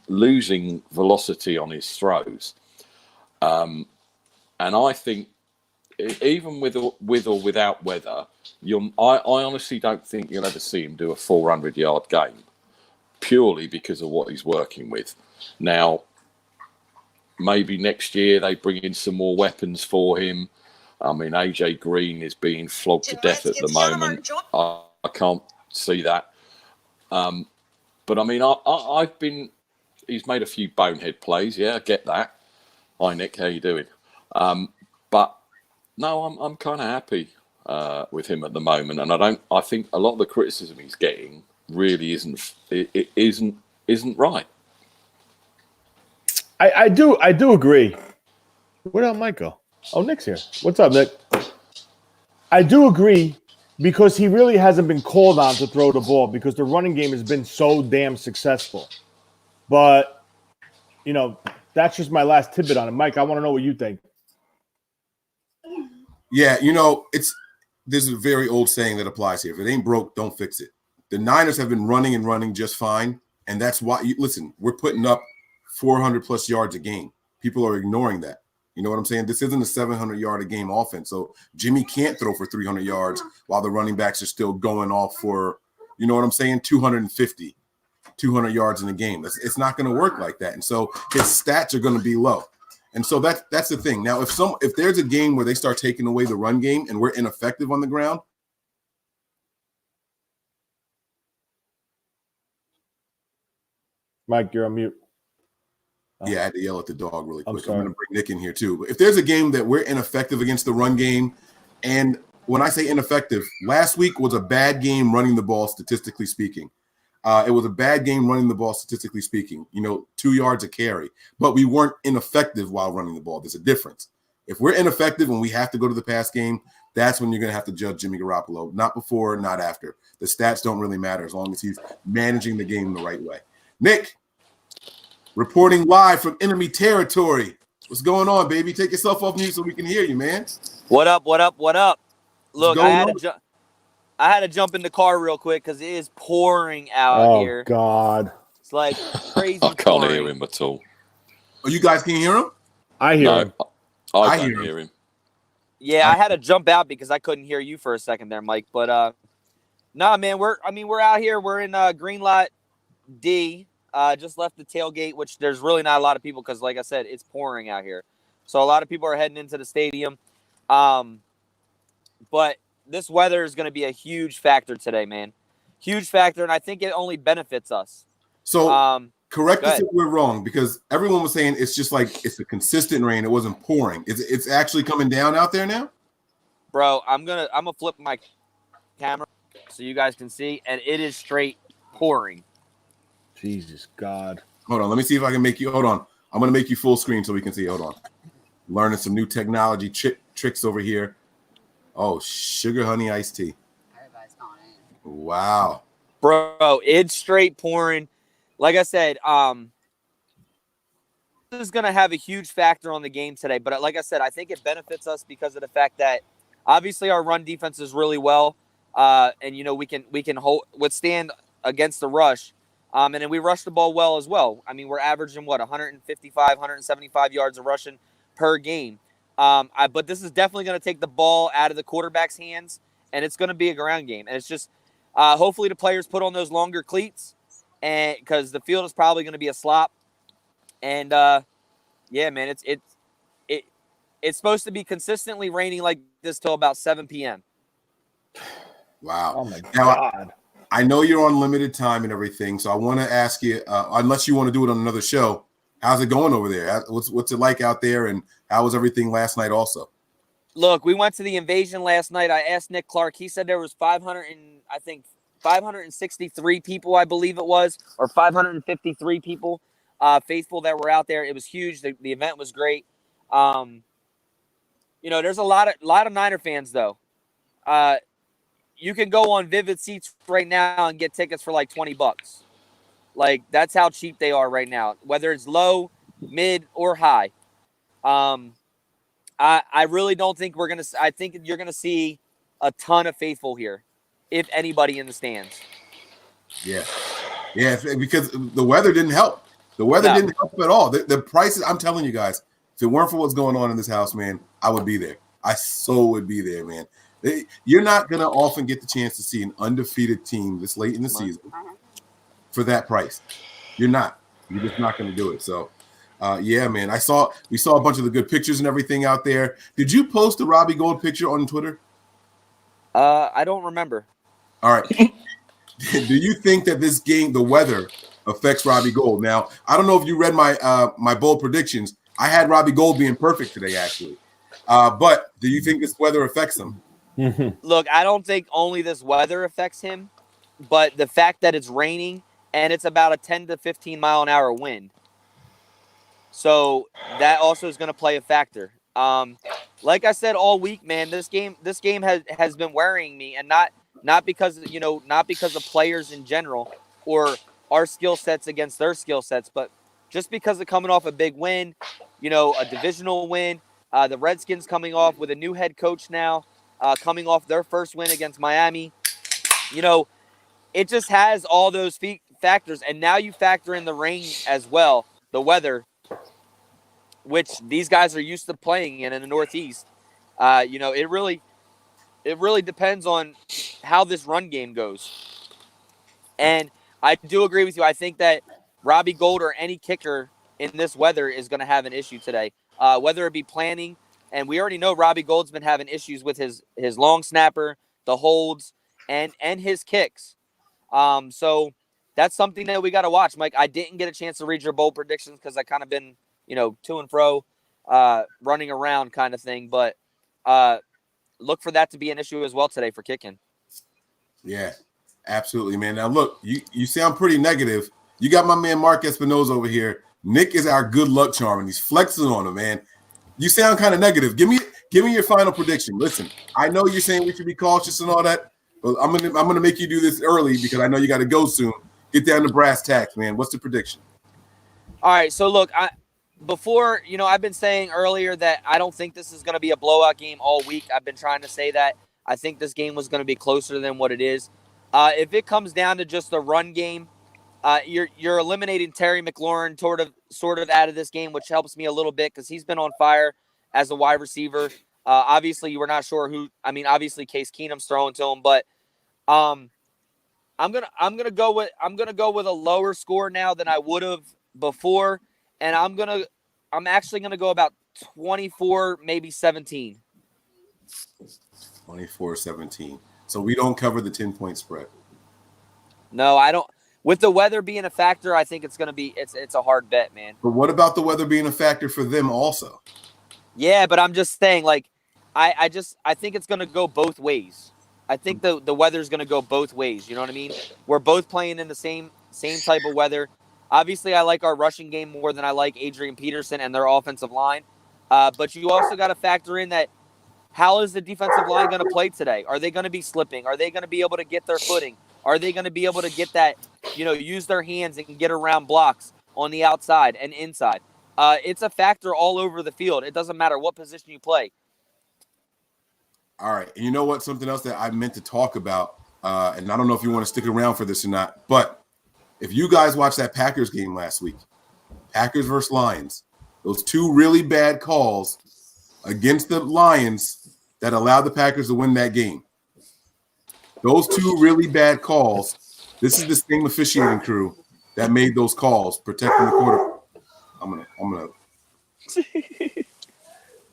losing velocity on his throws. And I think even with or without weather, I honestly don't think you'll ever see him do a 400-yard game, purely because of what he's working with. Now, maybe next year they bring in some more weapons for him. I mean, AJ Green is being flogged to death at the moment. I can't see that. But I mean, he's made a few bonehead plays. Yeah, I get that. Hi, Nick, how you doing? But no, I'm kind of happy with him at the moment, and I think a lot of the criticism he's getting really isn't right. I do agree. Where did Mike go? Oh, Nick's here. What's up, Nick? I do agree, because he really hasn't been called on to throw the ball, because the running game has been so damn successful. But, that's just my last tidbit on it. Mike, I want to know what you think. Yeah, there's a very old saying that applies here. If it ain't broke, don't fix it. The Niners have been running just fine, and that's why, listen, we're putting up 400-plus yards a game. People are ignoring that. You know what I'm saying? This isn't a 700-yard-a-game offense, so Jimmy can't throw for 300 yards while the running backs are still going off for, 250, 200 yards in a game. It's not going to work like that, and so his stats are going to be low. And so that's the thing. Now, if there's a game where they start taking away the run game and we're ineffective on the ground, Mike, you're on mute. Yeah, I had to yell at the dog really I'm quick. I'm sorry. going to bring Nick in here too. But if there's a game that we're ineffective against the run game, and when I say ineffective, last week was a bad game running the ball, statistically speaking. It was a bad game running the ball, statistically speaking. 2 yards a carry. But we weren't ineffective while running the ball. There's a difference. If we're ineffective and we have to go to the pass game, that's when you're going to have to judge Jimmy Garoppolo. Not before, not after. The stats don't really matter as long as he's managing the game the right way. Nick, reporting live from enemy territory. What's going on, baby? Take yourself off mute so we can hear you, man. What up? What up? What up? Look, I going had to jump in the car real quick because it is pouring out Oh here. God. It's like crazy. I can't pouring. hear him at all. Oh, you guys can hear him? I hear him. I hear don't him. hear him. Yeah, I had to jump out because I couldn't hear you for a second there, Mike. But nah, man, we're out here. We're in Green Lot D. Just left the tailgate, which there's really not a lot of people because, like I said, it's pouring out here. So a lot of people are heading into the stadium. But this weather is going to be a huge factor today, man. Huge factor, and I think it only benefits us. So correct go us ahead. if we're wrong, because everyone was saying it's just like it's a consistent rain. It wasn't pouring. It's actually coming down out there now? Bro, I'm gonna flip my camera so you guys can see, and it is straight pouring. Jesus God. Hold on. Let me see if I can make you – hold on. I'm going to make you full screen so we can see. Hold on. Learning some new technology tricks over here. Oh, sugar honey iced tea. Everybody's gone in. Wow. Bro, it's straight pouring. Like I said, this is going to have a huge factor on the game today. But like I said, I think it benefits us because of the fact that obviously our run defense is really well. And, we can withstand against the rush. And then we rush the ball well as well. I mean, we're averaging, 155, 175 yards of rushing per game. But this is definitely going to take the ball out of the quarterback's hands, and it's going to be a ground game. And it's just hopefully the players put on those longer cleats, and because the field is probably going to be a slop. And yeah, man, it's supposed to be consistently raining like this till about 7 p.m. Wow. Oh my Now, God. I know you're on limited time and everything, so I want to ask you, unless you want to do it on another show, how's it going over there? What's it like out there, and how was everything last night also? Look, we went to the Invasion last night. I asked Nick Clark. He said there was 563 people, I believe it was, or 553 people, faithful that were out there. It was huge. The event was great. There's a lot of Niner fans though. You can go on Vivid Seats right now and get tickets for like $20. Like that's how cheap they are right now, whether it's low, mid, or high. I really don't think I think you're gonna see a ton of faithful here, if anybody in the stands. Yeah, because the weather didn't help. The weather didn't help at all. The prices, I'm telling you guys, if it weren't for what's going on in this house, man, I would be there. I so would be there, man. You're not going to often get the chance to see an undefeated team this late in the season for that price. You're not. You're just not going to do it. So, yeah, man. We saw a bunch of the good pictures and everything out there. Did you post the Robbie Gould picture on Twitter? I don't remember. All right. Do you think that this game, the weather, affects Robbie Gould? Now, I don't know if you read my bold predictions. I had Robbie Gould being perfect today, actually. But do you think this weather affects him? Look, I don't think only this weather affects him, but the fact that it's raining and it's about a 10 to 15 mile an hour wind. So that also is going to play a factor. Like I said all week, man, this game has been worrying me, and not because of players in general or our skill sets against their skill sets, but just because of coming off a big win, a divisional win. The Redskins coming off with a new head coach now, coming off their first win against Miami. It just has all those factors. And now you factor in the rain as well, the weather, which these guys are used to playing in the Northeast. It really depends on how this run game goes. And I do agree with you. I think that Robbie Gould or any kicker in this weather is going to have an issue today. Whether it be planning, and we already know Robbie Gould's been having issues with his long snapper, the holds, and his kicks. So that's something that we got to watch. Mike, I didn't get a chance to read your bold predictions because I kind of been, to and fro, running around kind of thing. But look for that to be an issue as well today for kicking. Yeah, absolutely, man. Now, look, you sound pretty negative. You got my man Mark Espinoza over here. Nick is our good luck charm, and he's flexing on him, man. You sound kind of negative. Give me your final prediction. Listen, I know you're saying we should be cautious and all that, but I'm gonna make you do this early because I know you got to go soon. Get down to brass tacks, man. What's the prediction? All right, so look, I've been saying earlier that I don't think this is going to be a blowout game all week. I've been trying to say that. I think this game was going to be closer than what it is. If it comes down to just the run game, you're eliminating Terry McLaurin sort of out of this game, which helps me a little bit because he's been on fire as a wide receiver. Obviously, you were not sure who. I mean, obviously, Case Keenum's throwing to him, but I'm gonna go with a lower score now than I would have before, and I'm actually gonna go about 24, maybe 17. 24-17. So we don't cover the 10-point spread. No, I don't. With the weather being a factor, I think it's a hard bet, man. But what about the weather being a factor for them also? Yeah, but I'm just saying, like, I think it's gonna go both ways. I think the weather's going to go both ways. You know what I mean? We're both playing in the same type of weather. Obviously, I like our rushing game more than I like Adrian Peterson and their offensive line. But you also got to factor in that how is the defensive line going to play today? Are they going to be slipping? Are they going to be able to get their footing? Are they going to be able to get that, use their hands and get around blocks on the outside and inside? It's a factor all over the field. It doesn't matter what position you play. All right. And you know what? Something else that I meant to talk about, and I don't know if you want to stick around for this or not, but if you guys watched that Packers game last week, Packers versus Lions, those two really bad calls against the Lions that allowed the Packers to win that game. Those two really bad calls, this is the same officiating crew that made those calls protecting the quarter. I'm gonna.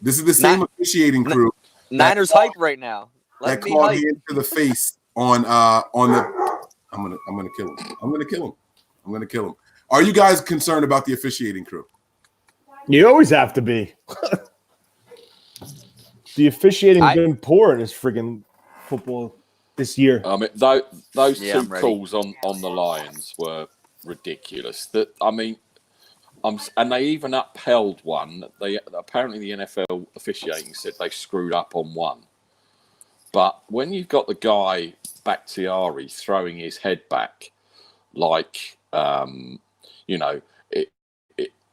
This is the same officiating crew. Niners hype right now. That called hand to the face on the. I'm gonna kill him. I'm gonna kill him. Are you guys concerned about the officiating crew? You always have to be. The officiating been poor in this friggin' football this year. I mean, those two calls on the Lions were ridiculous. And they even upheld one. Apparently the NFL officiating said they screwed up on one. But when you've got the guy Bakhtiari throwing his head back, like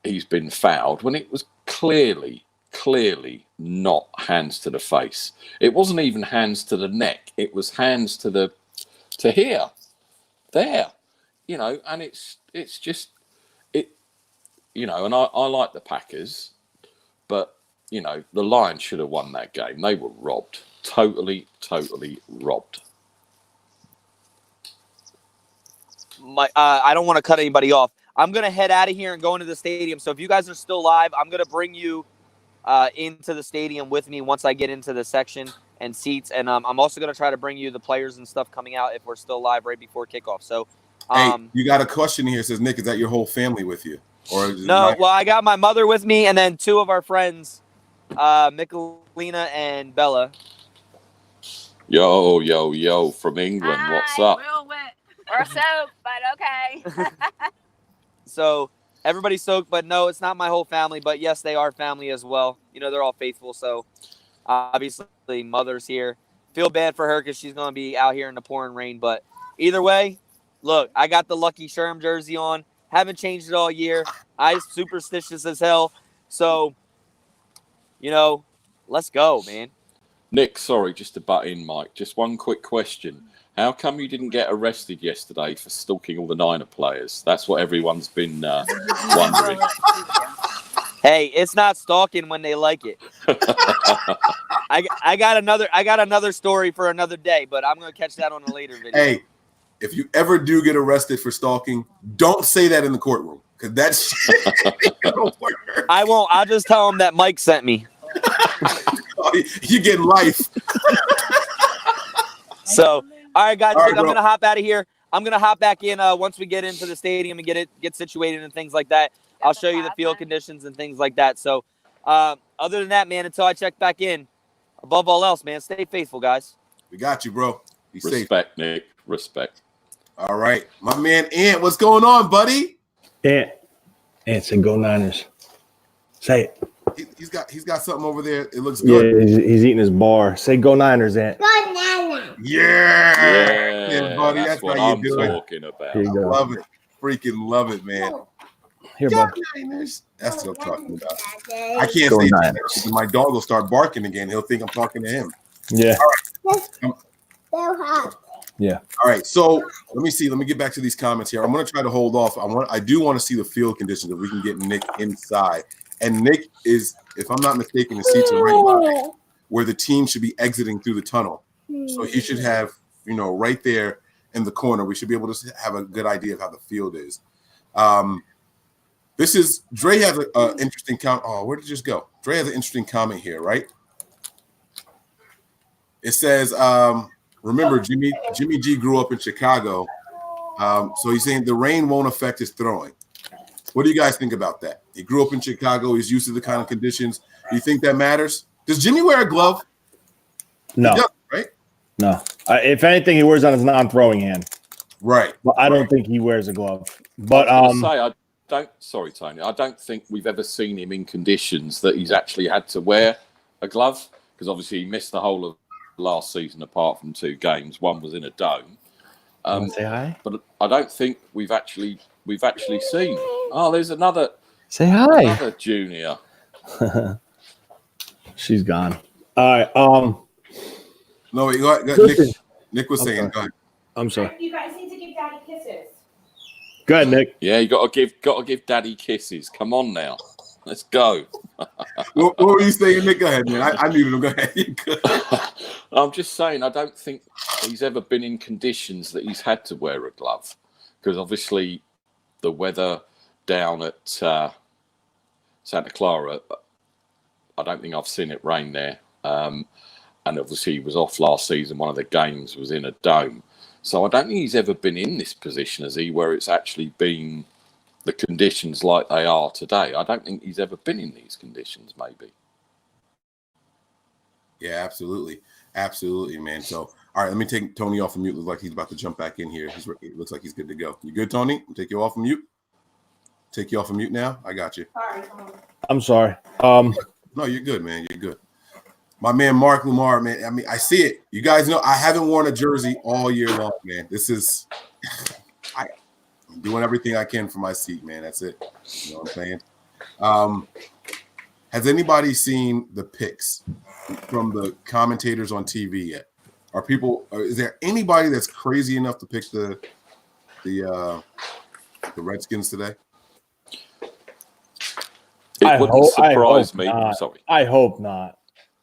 he's been fouled when it was clearly not hands to the face. It wasn't even hands to the neck. It was hands to here, there, and it's just. And I like the Packers, but, the Lions should have won that game. They were robbed. Totally robbed. I don't want to cut anybody off. I'm going to head out of here and go into the stadium. So if you guys are still live, I'm going to bring you into the stadium with me once I get into the section and seats. And I'm also going to try to bring you the players and stuff coming out if we're still live right before kickoff. So, hey, you got a question here. It says, Nick, is that your whole family with you? No, well, I got my mother with me, and then two of our friends, Michelina and Bella. Yo, from England. Hi, what's up? We're soaked, but okay. So everybody's soaked, but no, it's not my whole family. But yes, they are family as well. They're all faithful. So obviously, mother's here. Feel bad for her because she's going to be out here in the pouring rain. But either way, look, I got the Lucky Sherm jersey on. Haven't changed it all year. I'm superstitious as hell. So, let's go, man. Nick, sorry, just to butt in, Mike. Just one quick question. How come you didn't get arrested yesterday for stalking all the Niner players? That's what everyone's been wondering. Hey, it's not stalking when they like it. I got another story for another day, but I'm going to catch that on a later video. Hey. If you ever do get arrested for stalking, don't say that in the courtroom because that's gonna work. I won't. I'll just tell them that Mike sent me. You getting life. So, all right, guys, All right, I'm gonna hop out of here. I'm gonna hop back in once we get into the stadium and get situated and things like that. I'll show you the field conditions and things like that. So, other than that, man, until I check back in, above all else, man, stay faithful, guys. We got you, bro. Be safe. Respect, Nick. Respect. All right, my man Ant, what's going on, buddy? Ant say go Niners. Say it. He's got something over there. It looks Yeah, good. he's eating his bar. Say go Niners, Ant. Yeah, buddy. That's what how I'm you do it. talking about. Here you go. Love it. Freaking love it, man. Here, bud. Niners. That's what I'm talking about. I can't Go say that Niners. because my dog will start barking again. He'll think I'm talking to him. Yeah. All right, so let me see. Let me get back to these comments here. I'm going to try to hold off. I do want to see the field conditions if we can get Nick inside. And Nick is, if I'm not mistaken, the seats are right where the team should be exiting through the tunnel. So he should have, right there in the corner. We should be able to have a good idea of how the field is. This is Dre has an interesting comment. Oh, where did it just go? Dre has an interesting comment here, right? It says, remember, Jimmy G grew up in Chicago. So he's saying the rain won't affect his throwing. What do you guys think about that? He grew up in Chicago. He's used to the kind of conditions. Do you think that matters? Does Jimmy wear a glove? No. He doesn't, right? No. If anything, he wears on his non-throwing hand. Right. But I don't think he wears a glove. But Sorry, Tony. I don't think we've ever seen him in conditions that he's actually had to wear a glove, because obviously he missed the whole of last season apart from 2 games. One was in a dome. say hi. But I don't think we've actually seen. Oh, there's another. Say hi. Another junior. She's gone. All right. No, wait, go ahead. Listen. Nick was saying, go ahead. I'm sorry. You guys need to give Daddy kisses. Go ahead, Nick. Yeah, you got to give Daddy kisses. Come on now, let's go. What were you saying, Nick? Go ahead, man. I muted him. Go ahead. I'm just saying, I don't think he's ever been in conditions that he's had to wear a glove, because obviously the weather down at Santa Clara, I don't think I've seen it rain there. And obviously he was off last season. One of the games was in a dome. So I don't think he's ever been in this position, has he, where it's actually been the conditions like they are today. I don't think he's ever been in these conditions, maybe. Yeah, absolutely. Absolutely, man. So, all right, let me take Tony off of mute. Looks like he's about to jump back in here. It looks like he's good to go. You good, Tony? I'll take you off of mute. Take you off of mute now. I got you. Sorry. I'm sorry. No, you're good, man. You're good. My man, Mark Lamar, man. I mean, I see it. You guys know I haven't worn a jersey all year long, man. This is I'm doing everything I can for my seat, man. That's it. You know what I'm saying? Has anybody seen the picks from the commentators on TV yet? Is there anybody that's crazy enough to pick the Redskins today? It wouldn't surprise me. Not. Sorry. I hope not.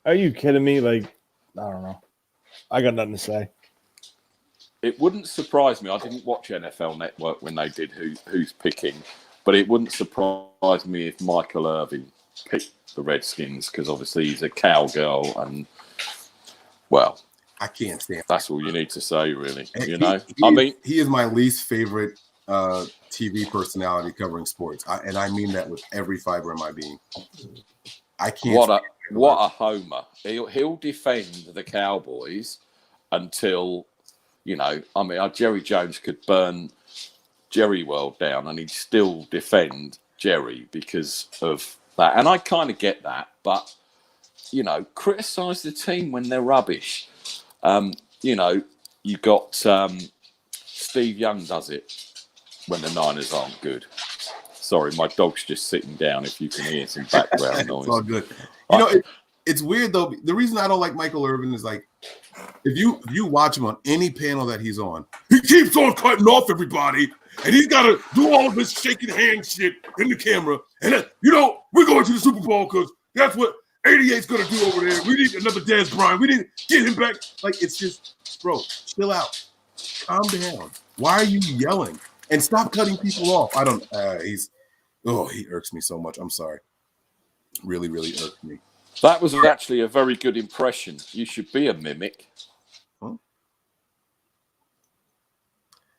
Are you kidding me? Like, I don't know. I got nothing to say. It wouldn't surprise me. I didn't watch NFL Network when they did who's picking, but it wouldn't surprise me if Michael Irvin picked the Redskins, because obviously he's a cowgirl and, well, I can't stand. That's all you need to say, really. He is my least favorite TV personality covering sports, and I mean that with every fiber in my being. I can't. What a homer! He'll defend the Cowboys until, Jerry Jones could burn Jerry World down, and he'd still defend Jerry because of that. And I kind of get that, but criticize the team when they're rubbish. You got Steve Young does it when the Niners aren't good. Sorry, my dog's just sitting down. If you can hear some background noise, it's all good. It's weird though. The reason I don't like Michael Irvin is like, if you watch him on any panel that he's on, he keeps on cutting off everybody, and he's got to do all of this shaking hand shit in the camera. And we're going to the Super Bowl because that's what 88's going to do over there. We need another Dez Bryant. We need to get him back. Like, it's just, bro, chill out, calm down. Why are you yelling? And stop cutting people off. I don't. He irks me so much. I'm sorry. Really, really irks me. That was actually a very good impression. You should be a mimic. Huh?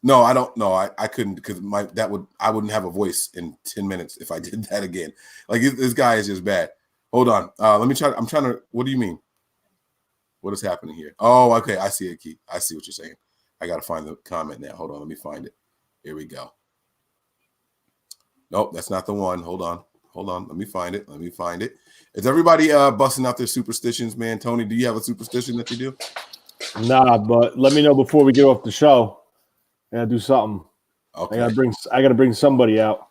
No, I don't. No, I couldn't because I wouldn't have a voice in 10 minutes if I did that again. Like this guy is just bad. Hold on. Let me try. I'm trying to. What do you mean? What is happening here? Oh, okay. I see it, Keith. I see what you're saying. I got to find the comment now. Hold on. Let me find it. Here we go. Nope, that's not the one. Hold on. Let me find it. Is everybody busting out their superstitions, man? Tony, do you have a superstition that you do? Nah, but let me know before we get off the show. I gotta do something. Okay. I gotta bring somebody out.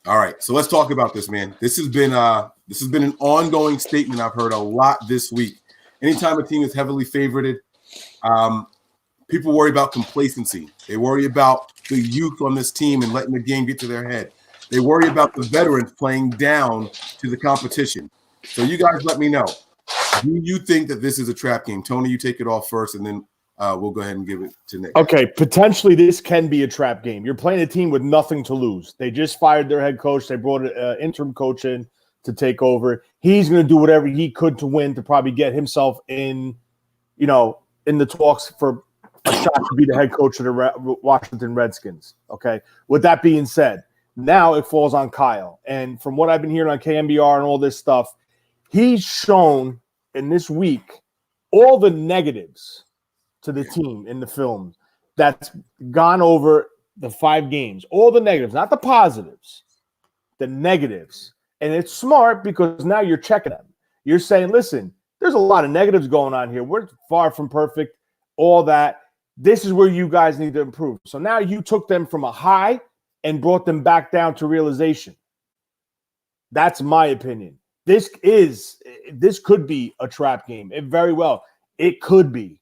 All right. So let's talk about this, man. This has been an ongoing statement I've heard a lot this week. Anytime a team is heavily favorited, people worry about complacency. They worry about the youth on this team and letting the game get to their head. They worry about the veterans playing down to the competition. So you guys let me know. Do you think that this is a trap game? Tony, you take it off first, and then we'll go ahead and give it to Nick. Okay, potentially this can be a trap game. You're playing a team with nothing to lose. They just fired their head coach. They brought an interim coach in to take over. He's going to do whatever he could to win to probably get himself in the talks for a shot to be the head coach of the Washington Redskins. Okay. With that being said, now it falls on Kyle. And from what I've been hearing on KMBR and all this stuff, he's shown in this week all the negatives to the team in the film that's gone over the 5 games. All the negatives, not the positives, the negatives. And it's smart because now you're checking them. You're saying, listen, there's a lot of negatives going on here. We're far from perfect, all that. This is where you guys need to improve. So now you took them from a high and brought them back down to realization. That's my opinion. This could be a trap game. It could be.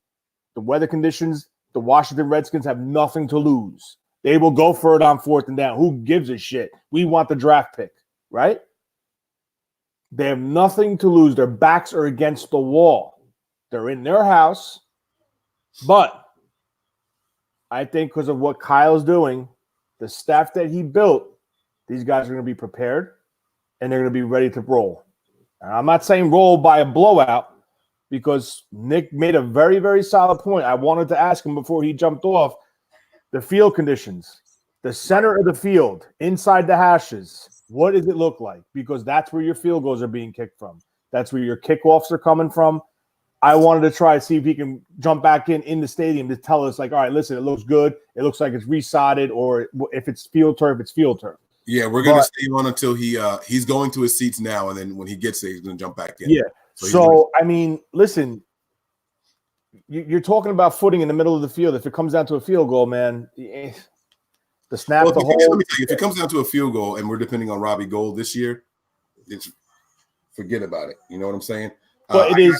The weather conditions, the Washington Redskins have nothing to lose. They will go for it on 4th and down. Who gives a shit? We want the draft pick, right? They have nothing to lose. Their backs are against the wall. They're in their house. But I think because of what Kyle's doing, the staff that he built, these guys are going to be prepared and they're going to be ready to roll. And I'm not saying roll by a blowout because Nick made a very, very solid point. I wanted to ask him before he jumped off the field conditions, the center of the field, inside the hashes. What does it look like? Because that's where your field goals are being kicked from. That's where your kickoffs are coming from. I wanted to try to see if he can jump back in the stadium to tell us, like, all right, listen, it looks good. It looks like it's resodded, or if it's field turf, it's field turf. Yeah, we're going to stay on until he's going to his seats now, and then when he gets there, he's going to jump back in. Yeah. So I mean, listen, you're talking about footing in the middle of the field. If it comes down to a field goal, man, the snap, well, the whole. If it comes down to a field goal, and we're depending on Robbie Gould this year, forget about it. You know what I'm saying? But you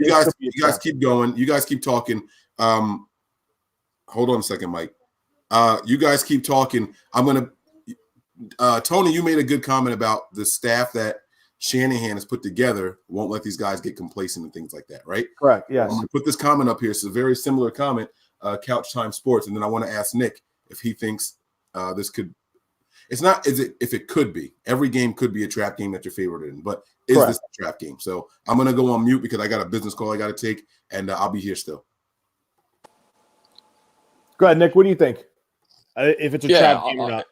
guys keep going. You guys keep talking. Hold on a second, Mike. You guys keep talking. I'm gonna. Tony, you made a good comment about the staff that Shanahan has put together won't let these guys get complacent and things like that, right? Correct. Yes. I'm going to put this comment up here. It's a very similar comment, Couch Time Sports, and then I want to ask Nick if he thinks this could. It's not. Is it? If it could be, every game could be a trap game that you're favored in, but is this a trap game? So I'm going to go on mute because I got a business call I got to take, and I'll be here still. Go ahead, Nick. What do you think? If it's a trap game or not?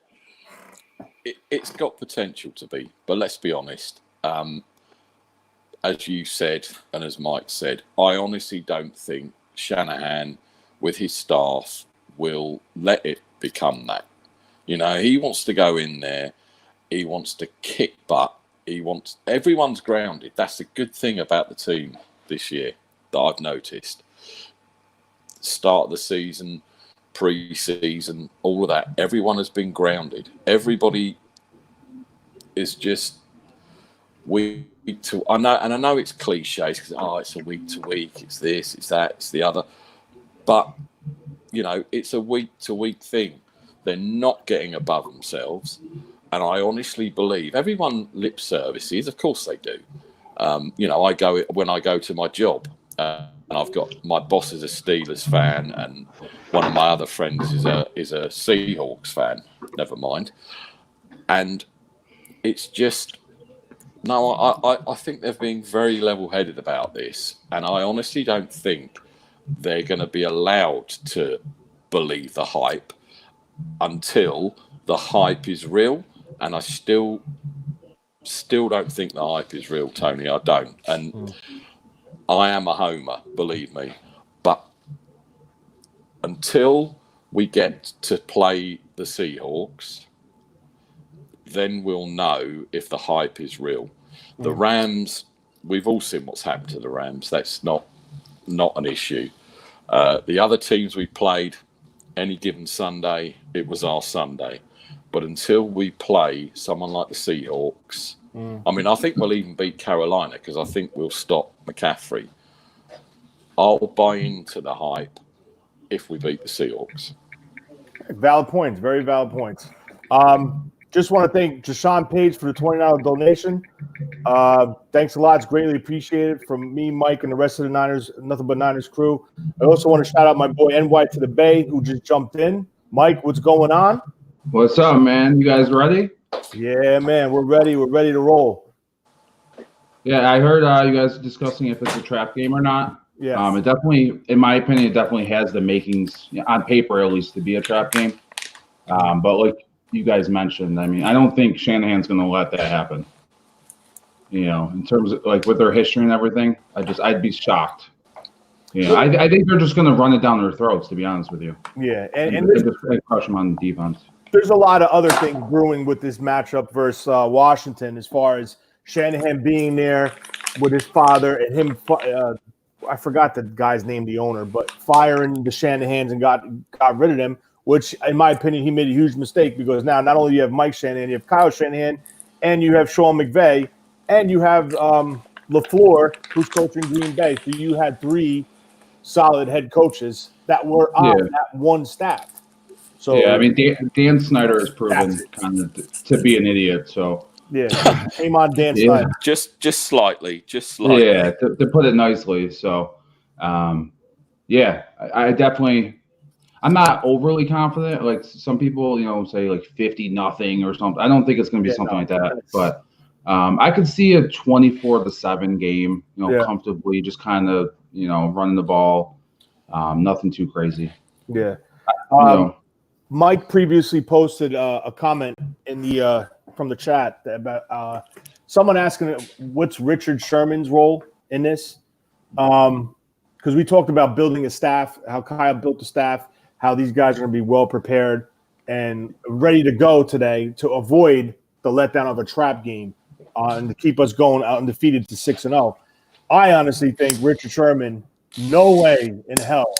It's got potential to be, but let's be honest. As you said, and as Mike said, I honestly don't think Shanahan, with his staff, will let it become that. You know, he wants to go in there. He wants to kick butt. Everyone's grounded. That's the good thing about the team this year that I've noticed. Start of the season, pre-season, all of that. Everyone has been grounded. Everybody is just week to. I know it's cliches because it's a week to week. It's this, it's that, it's the other. But you know, it's a week to week thing. They're not getting above themselves, and I honestly believe everyone lip services. Of course they do. You know, when I go to my job. And I've got my boss is a Steelers fan, and one of my other friends is a Seahawks fan. Never mind. And it's just I think they're being very level-headed about this, and I honestly don't think they're going to be allowed to believe the hype until the hype is real, and I still don't think the hype is real, Tony. I don't, and I am a homer, believe me, but until we get to play the Seahawks, then we'll know if the hype is real. The Rams, we've all seen what's happened to the Rams. That's not an issue. The other teams we played, any given Sunday, it was our Sunday. But until we play someone like the Seahawks, I mean, I think we'll even beat Carolina because I think we'll stop McCaffrey. I'll buy into the hype if we beat the Seahawks. Valid points. Very valid points. Just want to thank Jashawn Page for the $20 donation. Thanks a lot. It's greatly appreciated from me, Mike, and the rest of the Niners, Nothing But Niners crew. I also want to shout out my boy NY to the Bay who just jumped in. Mike, what's going on? What's up, man? You guys ready? Yeah, man, we're ready. We're ready to roll. Yeah, I heard you guys discussing if it's a trap game or not. Yeah. It definitely, in my opinion, it definitely has the makings, on paper at least, to be a trap game. But like you guys mentioned, I mean, I don't think Shanahan's going to let that happen. You know, in terms of like with their history and everything, I'd be shocked. You know, I think they're just going to run it down their throats, to be honest with you. Yeah, and just crush them on defense. there's a lot of other things brewing with this matchup versus Washington, as far as Shanahan being there with his father and him. I forgot the guy's name, the owner, but firing the Shanahans and got rid of them, which, in my opinion, he made a huge mistake because now not only do you have Mike Shanahan, you have Kyle Shanahan, and you have Sean McVay, and you have LaFleur, who's coaching Green Bay. So you had three solid head coaches that were on that one staff. So yeah, I mean, Dan Snyder has proven kind of to be an idiot. So yeah, came on Dan Snyder. Just slightly. Yeah, to put it nicely. So, yeah, I definitely. I'm not overly confident. Like some people, say like 50-0 or something. I don't think it's going to be something like that. But I could see a 24-7 game. Comfortably, just kind of running the ball. Nothing too crazy. Yeah. Mike previously posted a comment in the from the chat about someone asking what's Richard Sherman's role in this, because we talked about building a staff, how Kyle built the staff, how these guys are going to be well prepared and ready to go today to avoid the letdown of a trap game and to keep us going out undefeated to 6-0. I honestly think Richard Sherman, no way in hell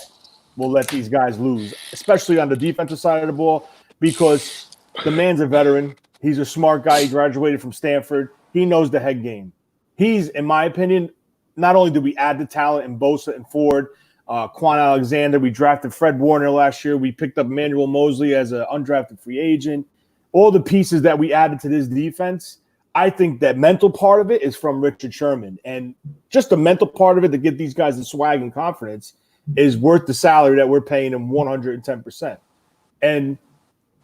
will let these guys lose, especially on the defensive side of the ball, because the man's a veteran. He's a smart guy. He graduated from Stanford. He knows the head game. He's, in my opinion, not only did we add the talent in Bosa and Ford, Quan Alexander, we drafted Fred Warner last year. We picked up Emmanuel Mosley as an undrafted free agent. All the pieces that we added to this defense, I think that mental part of it is from Richard Sherman. And just the mental part of it to get these guys the swag and confidence is worth the salary that we're paying him 110%. And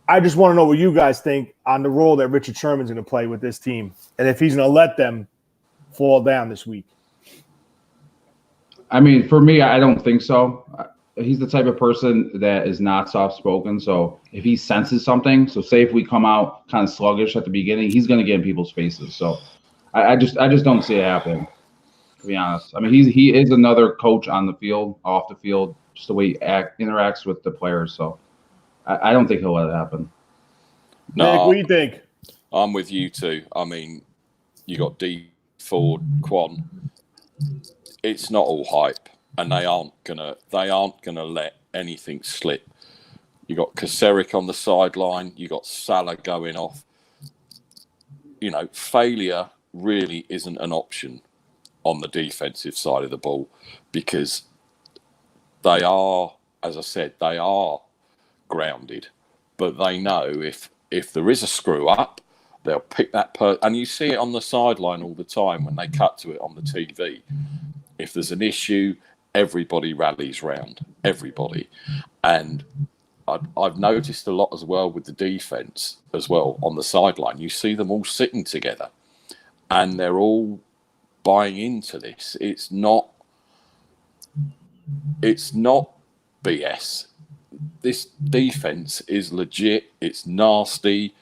I just want to know what you guys think on the role that Richard Sherman's going to play with this team and if he's going to let them fall down this week. I mean, for me, I don't think so. He's the type of person that is not soft-spoken. So if he senses something, so say if we come out kind of sluggish at the beginning, he's going to get in people's faces. So I just don't see it happening, to be honest. I mean, he is another coach on the field, off the field, just the way he interacts with the players. So I don't think he'll let it happen. No, Nick, what do you think? I'm with you too. I mean, you got D, Ford, Quan. It's not all hype, and they aren't gonna let anything slip. You got Kaserik on the sideline. You got Salah going off. Failure really isn't an option on the defensive side of the ball because they are, as I said, they are grounded, but they know if there is a screw up, they'll pick that person. And you see it on the sideline all the time when they cut to it on the TV. If there's an issue, everybody rallies round, everybody. And I've noticed a lot as well with the defense as well on the sideline. You see them all sitting together and they're all buying into this. It's not BS. this defense is legit. It's nasty,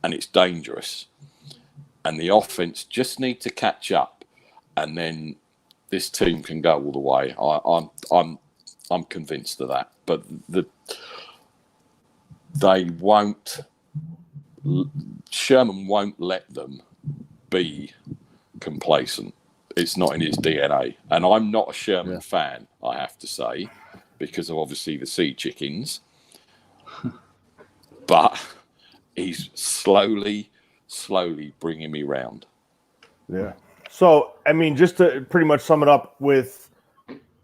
and it's dangerous. And the offense just need to catch up, and then this team can go all the way. I'm convinced of that. But Sherman won't let them be complacent. It's not in his DNA. And I'm not a Sherman fan, I have to say, because of obviously the Sea Chickens. But he's slowly bringing me round. Yeah. So, I mean, just to pretty much sum it up with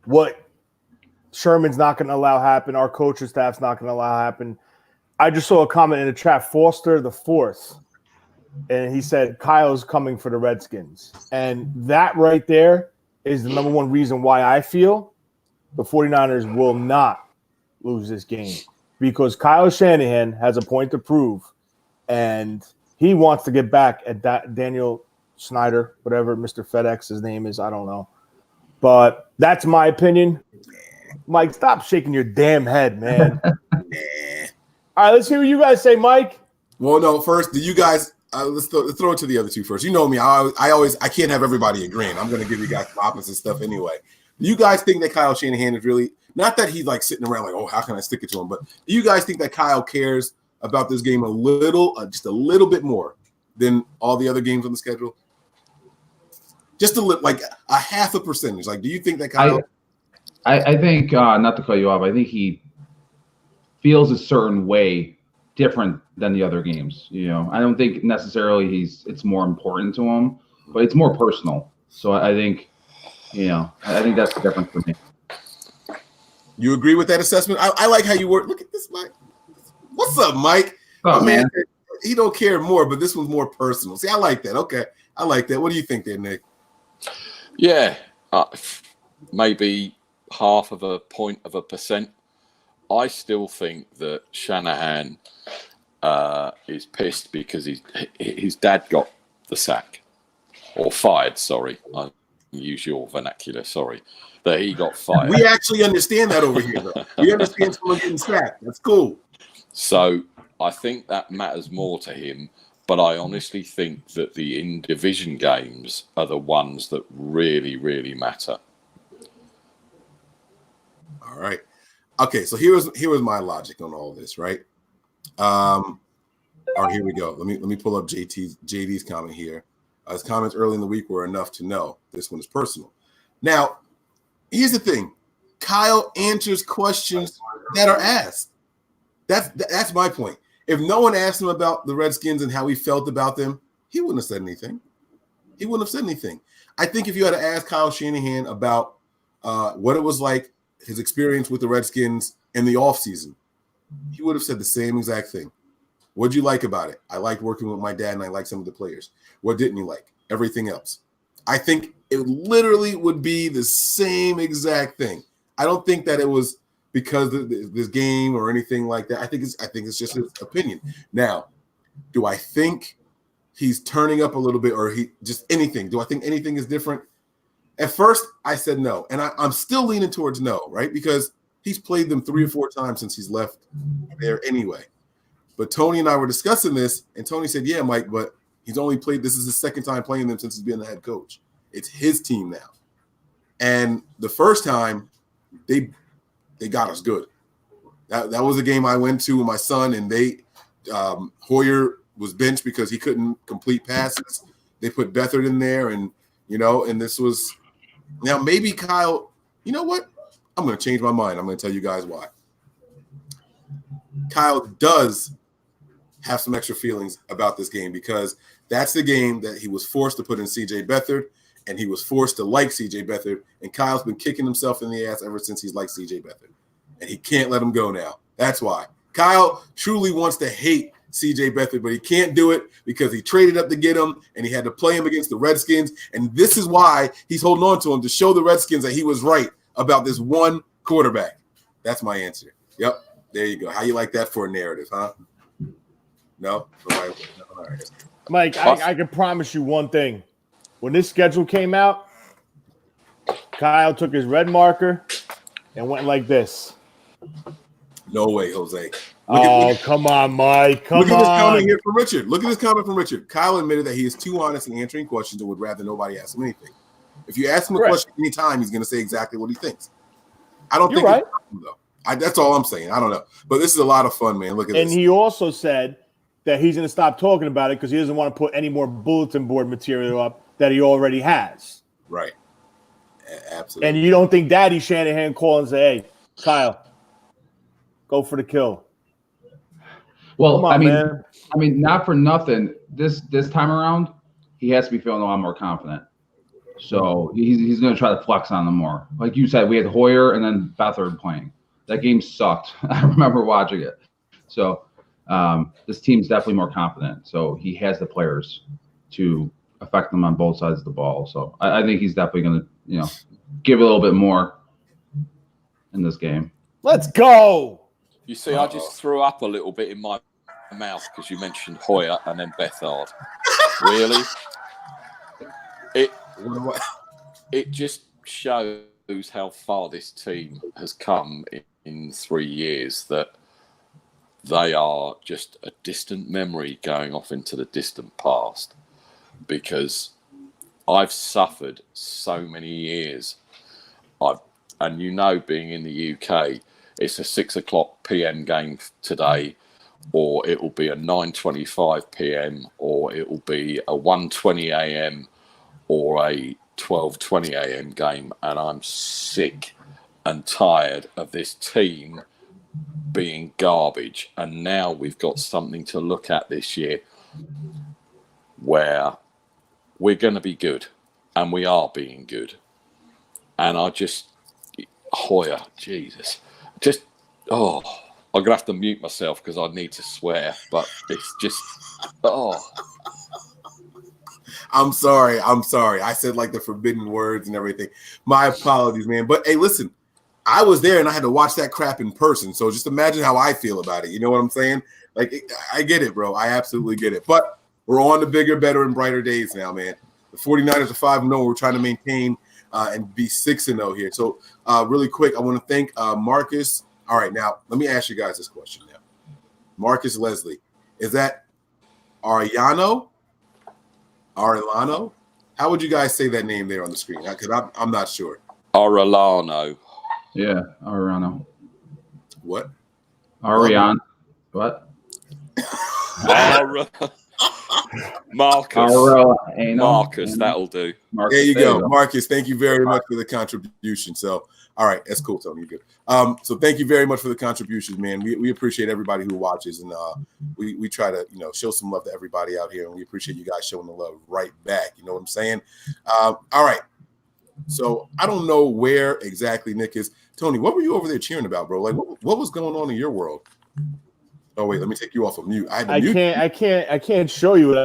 what Sherman's not going to allow happen, our coaching staff's not going to allow happen. I just saw a comment in the chat, Foster the Fourth, and he said Kyle's coming for the Redskins. And that right there is the number one reason why I feel the 49ers will not lose this game, because Kyle Shanahan has a point to prove, and he wants to get back at that Daniel Snyder, whatever Mr. FedEx his name is, I don't know. But that's my opinion. Mike, stop shaking your damn head, man. All right, let's hear what you guys say, Mike. Well, no, first, do you guys let's throw it to the other two first. You know me, I can't have everybody agreeing. I'm going to give you guys opposite stuff anyway. Do you guys think that Kyle Shanahan is really, not that he's like sitting around like, oh, how can I stick it to him? But do you guys think that Kyle cares about this game just a little bit more than all the other games on the schedule? Just like a half a percentage. Like, do you think that Kyle? I think, not to cut you off, I think he feels a certain way different than the other games. You know, I don't think necessarily it's more important to him, but it's more personal. So I think, I think that's the difference for me. You agree with that assessment? I like how you work. Look at this, Mike. What's up, Mike? Oh, man. He don't care more, but this one's more personal. See, I like that. Okay. I like that. What do you think there, Nick? Yeah, maybe 0.5%. I still think that Shanahan is pissed because his dad got the sack or fired. Sorry, I use your vernacular. Sorry, that he got fired. We actually understand that over here, though. We understand someone getting sacked. That's cool. So I think that matters more to him. But I honestly think that the in-division games are the ones that really, really matter. All right. Okay, so here was my logic on all this, right? All right, here we go. Let me pull up JD's comment here. His comments early in the week were enough to know this one is personal. Now, here's the thing. Kyle answers questions that are asked. That's my point. If no one asked him about the Redskins and how he felt about them, he wouldn't have said anything. He wouldn't have said anything. I think if you had to ask Kyle Shanahan about what it was like, his experience with the Redskins in the offseason, he would have said the same exact thing. What'd you like about it? I liked working with my dad and I liked some of the players. What didn't you like? Everything else. I think it literally would be the same exact thing. I don't think that it was because of this game or anything like that. I think it's just his opinion. Now, do I think he's turning up a little bit, or he just anything? Do I think anything is different? At first, I said no, and I'm still leaning towards no, right? Because he's played them 3 or 4 times since he's left there anyway. But Tony and I were discussing this, and Tony said, "Yeah, Mike, but he's only played. This is his second time playing them since he's been the head coach. It's his team now, and the first time they got us good. That was a game I went to with my son, and Hoyer was benched because he couldn't complete passes. They put Beathard in there, and this was now maybe Kyle. You know what? I'm going to change my mind. I'm going to tell you guys why. Kyle does have some extra feelings about this game because that's the game that he was forced to put in C.J. Beathard, and he was forced to like C.J. Beathard, and Kyle's been kicking himself in the ass ever since he's liked C.J. Beathard. And he can't let him go now. That's why. Kyle truly wants to hate C.J. Beathard, but he can't do it because he traded up to get him, and he had to play him against the Redskins. And this is why he's holding on to him, to show the Redskins that he was right about this one quarterback. That's my answer. Yep, there you go. How you like that for a narrative, huh? No? All right. Mike, I can promise you one thing. When this schedule came out, Kyle took his red marker and went like this. No way, Jose. Come on, Mike. Come Look at this comment on. here from Richard. Look at this comment from Richard. Kyle admitted that he is too honest in answering questions and would rather nobody ask him anything. If you ask him a Correct. question anytime, he's going to say exactly what he thinks. I don't You're think right. it's though. That's all I'm saying. I don't know. But this is a lot of fun, man. Look at And this. he also said that he's going to stop talking about it because he doesn't want to put any more bulletin board material up that he already has. Right. Absolutely. And you don't think Daddy Shanahan call and say, hey, Kyle, go for the kill. Well, Come on, man. I mean, not for nothing. This time around, he has to be feeling a lot more confident. So he's going to try to flex on them more. Like you said, we had Hoyer and then Beathard playing. That game sucked. I remember watching it. So this team's definitely more confident. So he has the players to affect them on both sides of the ball. So I think he's definitely going to, give a little bit more in this game. Let's go. You see, I just threw up a little bit in my mouth because you mentioned Hoyer and then Beathard. Really? It just shows how far this team has come in 3 years, that they are just a distant memory going off into the distant past, because I've suffered so many years. Being in the UK, it's a 6:00 p.m. game today, or it will be a 9:25 p.m., or it will be a 1:20 a.m. or a 12:20 a.m. game, and I'm sick and tired of this team being garbage. And now we've got something to look at this year where we're going to be good, and we are being good. And Hoyer, Jesus, I'm going to have to mute myself because I need to swear, but it's just, I'm sorry. I said like the forbidden words and everything. My apologies, man. But hey, listen, I was there and I had to watch that crap in person. So just imagine how I feel about it. You know what I'm saying? Like, I get it, bro. I absolutely get it. But we're on to bigger, better, and brighter days now, man. The 49ers are 5-0. We're trying to maintain and be 6-0 here. So really quick, I want to thank Marcus. All right, now let me ask you guys this question now. Marcus Leslie, is that Arellano? How would you guys say that name there on the screen? Because I'm not sure. Arellano. Yeah, Ariano. What? Ariane. What? Marcus, that'll do. Marcus, there you go. Marcus, thank you very much for the contribution. So, all right, that's cool, Tony. You're good. So thank you very much for the contributions, man. We appreciate everybody who watches, and we try to show some love to everybody out here, and we appreciate you guys showing the love right back. You know what I'm saying? All right. So I don't know where exactly Nick is. Tony, what were you over there cheering about, bro? Like, what was going on in your world? Oh wait, let me take you off of mute. I can't show you.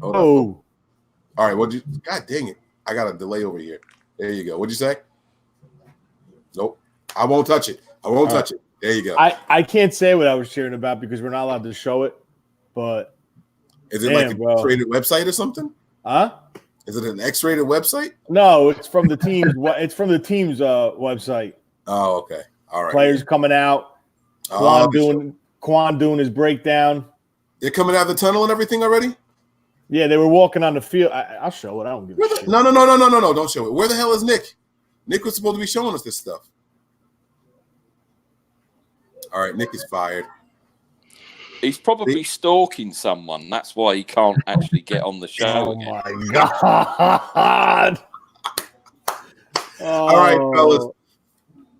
All right. God dang it! I got a delay over here. There you go. What'd you say? Nope. I won't touch it. Touch it. There you go. I can't say what I was cheering about because we're not allowed to show it. But is it like an X-rated website or something? Huh? Is it an X-rated website? No, it's from the team's. It's from the team's website. Oh, okay. All right. Players coming out. Quan doing his breakdown. They're coming out of the tunnel and everything already? Yeah, they were walking on the field. I'll show it. I don't give a shit. No. Don't show it. Where the hell is Nick? Nick was supposed to be showing us this stuff. All right, Nick is fired. He's probably stalking someone. That's why he can't actually get on the show again. My God. All right, fellas.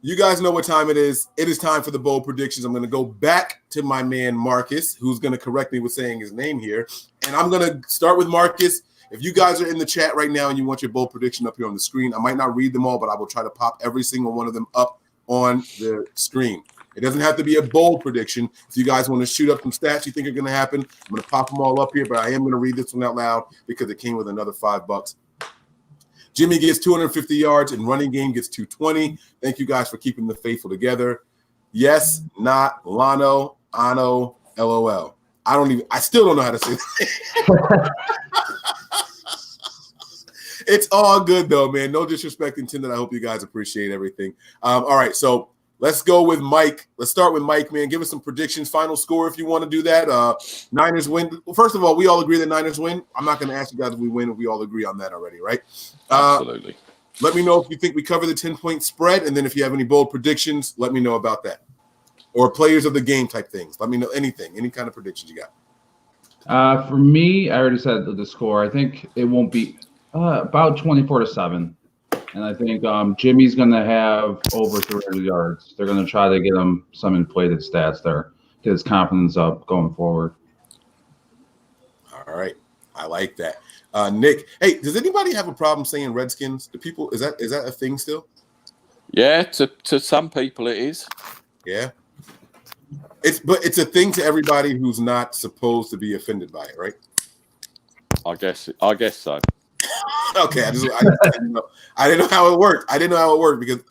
You guys know what time it is. It is time for the bold predictions. I'm going to go back to my man, Marcus, who's going to correct me with saying his name here. And I'm going to start with Marcus. If you guys are in the chat right now and you want your bold prediction up here on the screen, I might not read them all, but I will try to pop every single one of them up on the screen. It doesn't have to be a bold prediction. If you guys want to shoot up some stats you think are going to happen, I'm going to pop them all up here, but I am going to read this one out loud because it came with another $5. Jimmy gets 250 yards and running game gets 220. Thank you guys for keeping the faithful together. Yes, not, Lano, Ano, LOL. I still don't know how to say that. It's all good though, man. No disrespect intended. I hope you guys appreciate everything. All right, so let's go with Mike. Let's start with Mike, man. Give us some predictions, final score if you want to do that. Niners win. Well, first of all, we all agree that Niners win. I'm not going to ask you guys if we win. If we all agree on that already, right? Absolutely. Let me know if you think we cover the 10-point spread, and then if you have any bold predictions, let me know about that. Or players of the game type things. Let me know anything, any kind of predictions you got. For me, I already said the score. I think it won't be about 24-7. And I think Jimmy's going to have over 300 yards. They're going to try to get him some inflated stats there, get his confidence up going forward. All right. I like that. Nick, hey, does anybody have a problem saying Redskins? Do people is that a thing still? Yeah, to some people it is. Yeah. It's a thing to everybody who's not supposed to be offended by it, right? I guess so. Okay, I didn't know. I didn't know how it worked. Because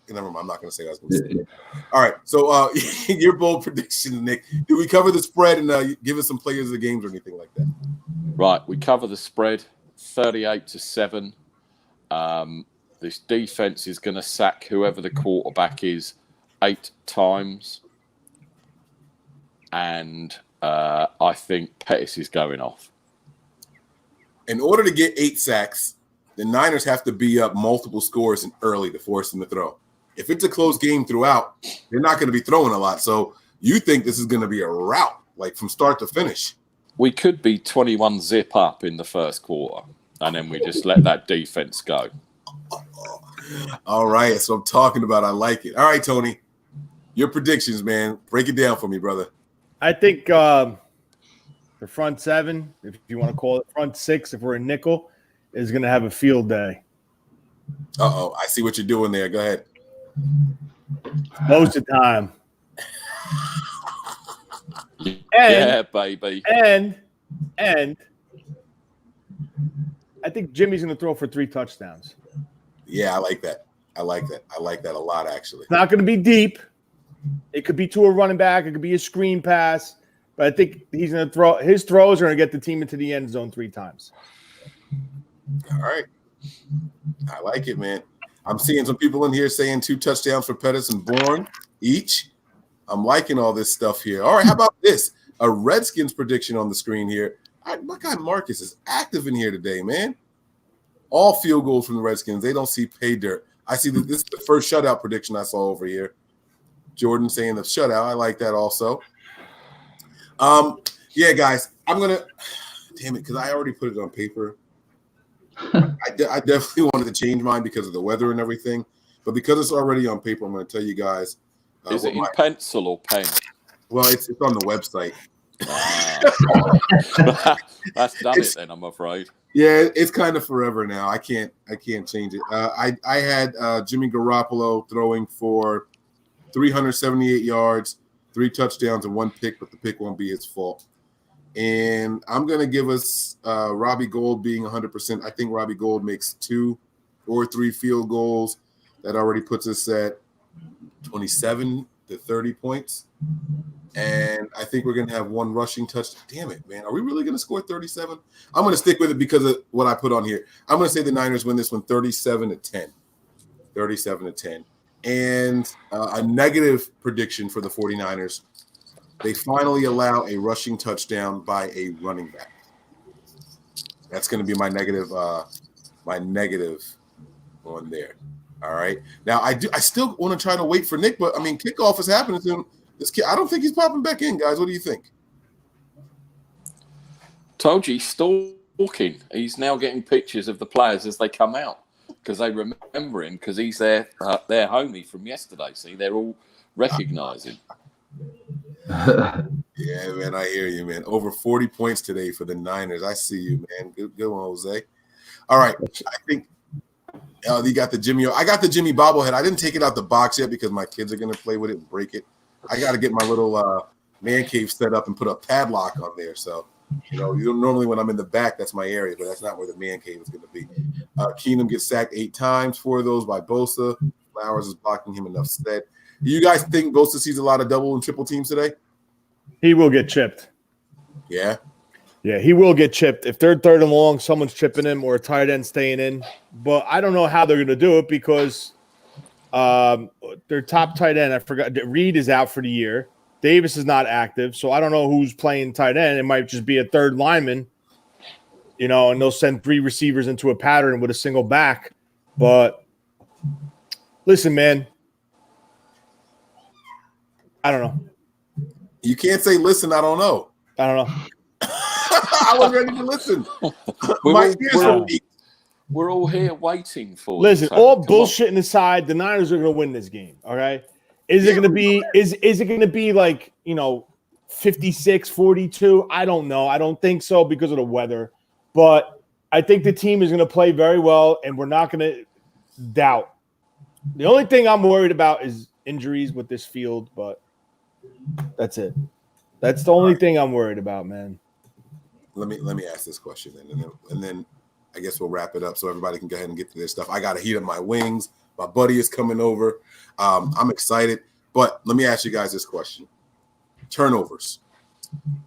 never mind. I'm not going to say what I was going to say. All right. So your bold prediction, Nick. Do we cover the spread and give us some players of the games or anything like that? Right. We cover the spread 38-7. This defense is going to sack whoever the quarterback is 8 times. And I think Pettis is going off. In order to get 8 sacks, the Niners have to be up multiple scores and early to force them to throw. If it's a close game throughout, they're not going to be throwing a lot. So you think this is going to be a rout, like from start to finish? We could be 21-zip up in the first quarter, and then we just let that defense go. All right, that's what I'm talking about. I like it. All right, Tony, your predictions, man. Break it down for me, brother. I think the front 7, if you want to call it front 6, if we're a nickel, is going to have a field day. Uh-oh, I see what you're doing there. Go ahead. Most of the time. Yeah, baby. And I think Jimmy's going to throw for 3 touchdowns. Yeah, I like that. I like that a lot, actually. It's not going to be deep. It could be to a running back. It could be a screen pass. But I think he's going to throw. His throws are going to get the team into the end zone 3 times. All right. I like it, man. I'm seeing some people in here saying 2 touchdowns for Pettis and Bourne each. I'm liking all this stuff here. All right, how about this? A Redskins prediction on the screen here. All right, my guy Marcus is active in here today, man. All field goals from the Redskins. They don't see pay dirt. I see that this is the first shutout prediction I saw over here. Jordan saying the shutout. I like that also. Yeah, guys, I'm going to – damn it, because I already put it on paper. I definitely wanted to change mine because of the weather and everything. But because it's already on paper, I'm going to tell you guys. Is it in pencil or pen? Well, it's on the website. That's done it then, I'm afraid. Yeah, it's kind of forever now. I can't change it. I had Jimmy Garoppolo throwing for 378 yards, 3 touchdowns, and 1 pick, but the pick won't be his fault. And I'm going to give us Robbie Gould being 100%. I think Robbie Gould makes 2 or 3 field goals. That already puts us at 27 to 30 points. And I think we're going to have 1 rushing touchdown. Damn it, man. Are we really going to score 37? I'm going to stick with it because of what I put on here. I'm going to say the Niners win this one 37-10. 37-10. And a negative prediction for the 49ers. They finally allow a rushing touchdown by a running back. That's going to be my negative on there. All right. Now I still want to try to wait for Nick, but I mean, kickoff is happening to him. This kid, I don't think he's popping back in, guys. What do you think? Told you, he's stalking. He's now getting pictures of the players as they come out because they remember him because he's their homie from yesterday. See, they're all recognising. Yeah, man, I hear you, man. Over 40 points today for the Niners. I see you, man. Good one, Jose. All right, I think you got the Jimmy. I got the Jimmy bobblehead. I didn't take it out the box yet because my kids are going to play with it and break it. I got to get my little man cave set up and put a padlock on there. So, normally when I'm in the back, that's my area, but that's not where the man cave is going to be. Keenum gets sacked 8 times, 4 of those by Bosa. Flowers is blocking him enough stead. You guys think Bosa sees a lot of double and triple teams today? He will get chipped. Yeah? Yeah, he will get chipped. If they're 3rd and long, someone's chipping him or a tight end staying in. But I don't know how they're going to do it because Their top tight end, I forgot. Reed is out for the year. Davis is not active, so I don't know who's playing tight end. It might just be a third lineman, and they'll send 3 receivers into a pattern with a single back. But listen, man, I don't know. You can't say, listen, I don't know. I don't know. I was ready to listen. My ears are weak. We're all here waiting for. Listen, all bullshitting aside, the Niners are going to win this game. All right. Is it going to be? Is it going to be like 56-42? I don't know. I don't think so because of the weather. But I think the team is going to play very well, and we're not going to doubt. The only thing I'm worried about is injuries with this field, but that's it. That's the only thing I'm worried about, man. Let me ask this question, and then I guess we'll wrap it up so everybody can go ahead and get to their stuff. I got to heat up my wings. My buddy is coming over. I'm excited, but let me ask you guys this question: turnovers,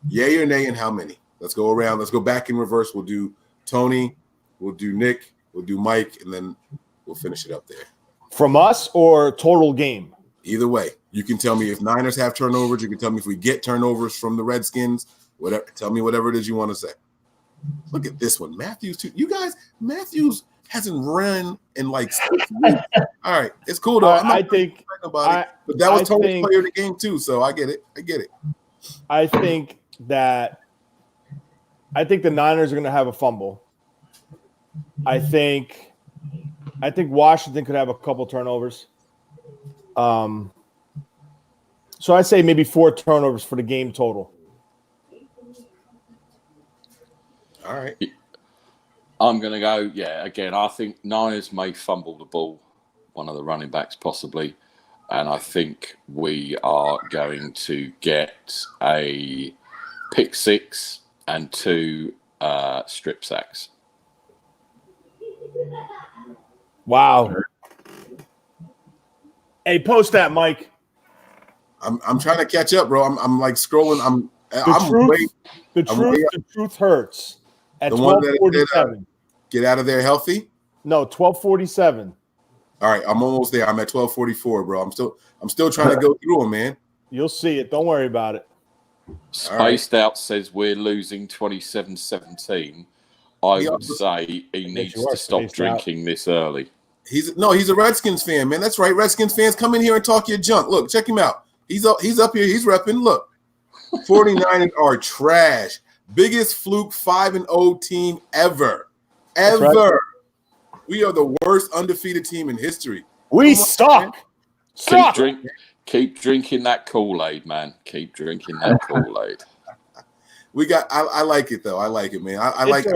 yay or nay, and how many? Let's go around. Let's go back in reverse. We'll do Tony, we'll do Nick, we'll do Mike, and then we'll finish it up there. From us or total game? Either way, you can tell me if Niners have turnovers. You can tell me if we get turnovers from the Redskins. Whatever. Tell me whatever it is you want to say. Look at this one. Matthews, too. You guys, Matthews hasn't run in like 6 weeks. All right. It's cool, though. I think about it. But that was Tony's player of the game, too. So I get it. I think the Niners are going to have a fumble. I think Washington could have a couple turnovers. So I say maybe 4 turnovers for the game total. All right. I'm going to go, again, I think Niners may fumble the ball, one of the running backs possibly, and I think we are going to get a pick 6 and 2 strip sacks. Wow. Hey, post that, Mike. I'm trying to catch up, bro. I'm like scrolling. The truth hurts. At the one 12:47. Get out of there healthy? No, 12:47. All right, I'm almost there. I'm at 12:44, bro. I'm still trying to go through them, man. You'll see it. Don't worry about it. Spaced Out says we're losing 27-17. I would say he needs to stop drinking this early. He's a Redskins fan, man. That's right. Redskins fans, come in here and talk your junk. Look, check him out. He's up here. He's repping. Look, 49ers are trash. Biggest fluke 5-0 team ever. Right. We are the worst undefeated team in history. We suck. Keep drinking that Kool-Aid, man. Keep drinking that Kool-Aid. I like it though. I like it, man. I like it.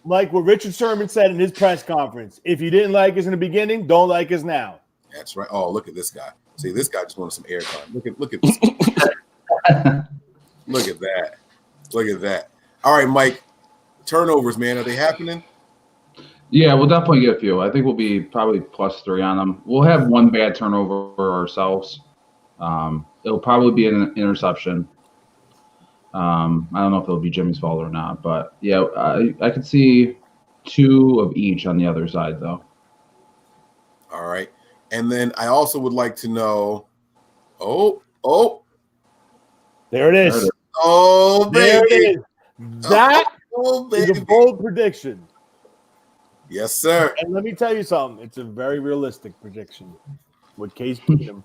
Like what Richard Sherman said in his press conference. If you didn't like us in the beginning, don't like us now. That's right. Oh, look at this guy. See, this guy just wanted some airtime. Look at this. Look at that. Look at that. All right, Mike. Turnovers, man. Are they happening? Yeah, we'll definitely get a few. I think we'll be probably +3 on them. We'll have one bad turnover ourselves. It'll probably be an interception. I don't know if it'll be Jimmy's fault or not, but yeah, I could see 2 of each on the other side, though. All right. And then I also would like to know. Oh. There it is. Oh, baby. There it is. That is a bold prediction. Yes, sir. And let me tell you something. It's a very realistic prediction with Case Keenum.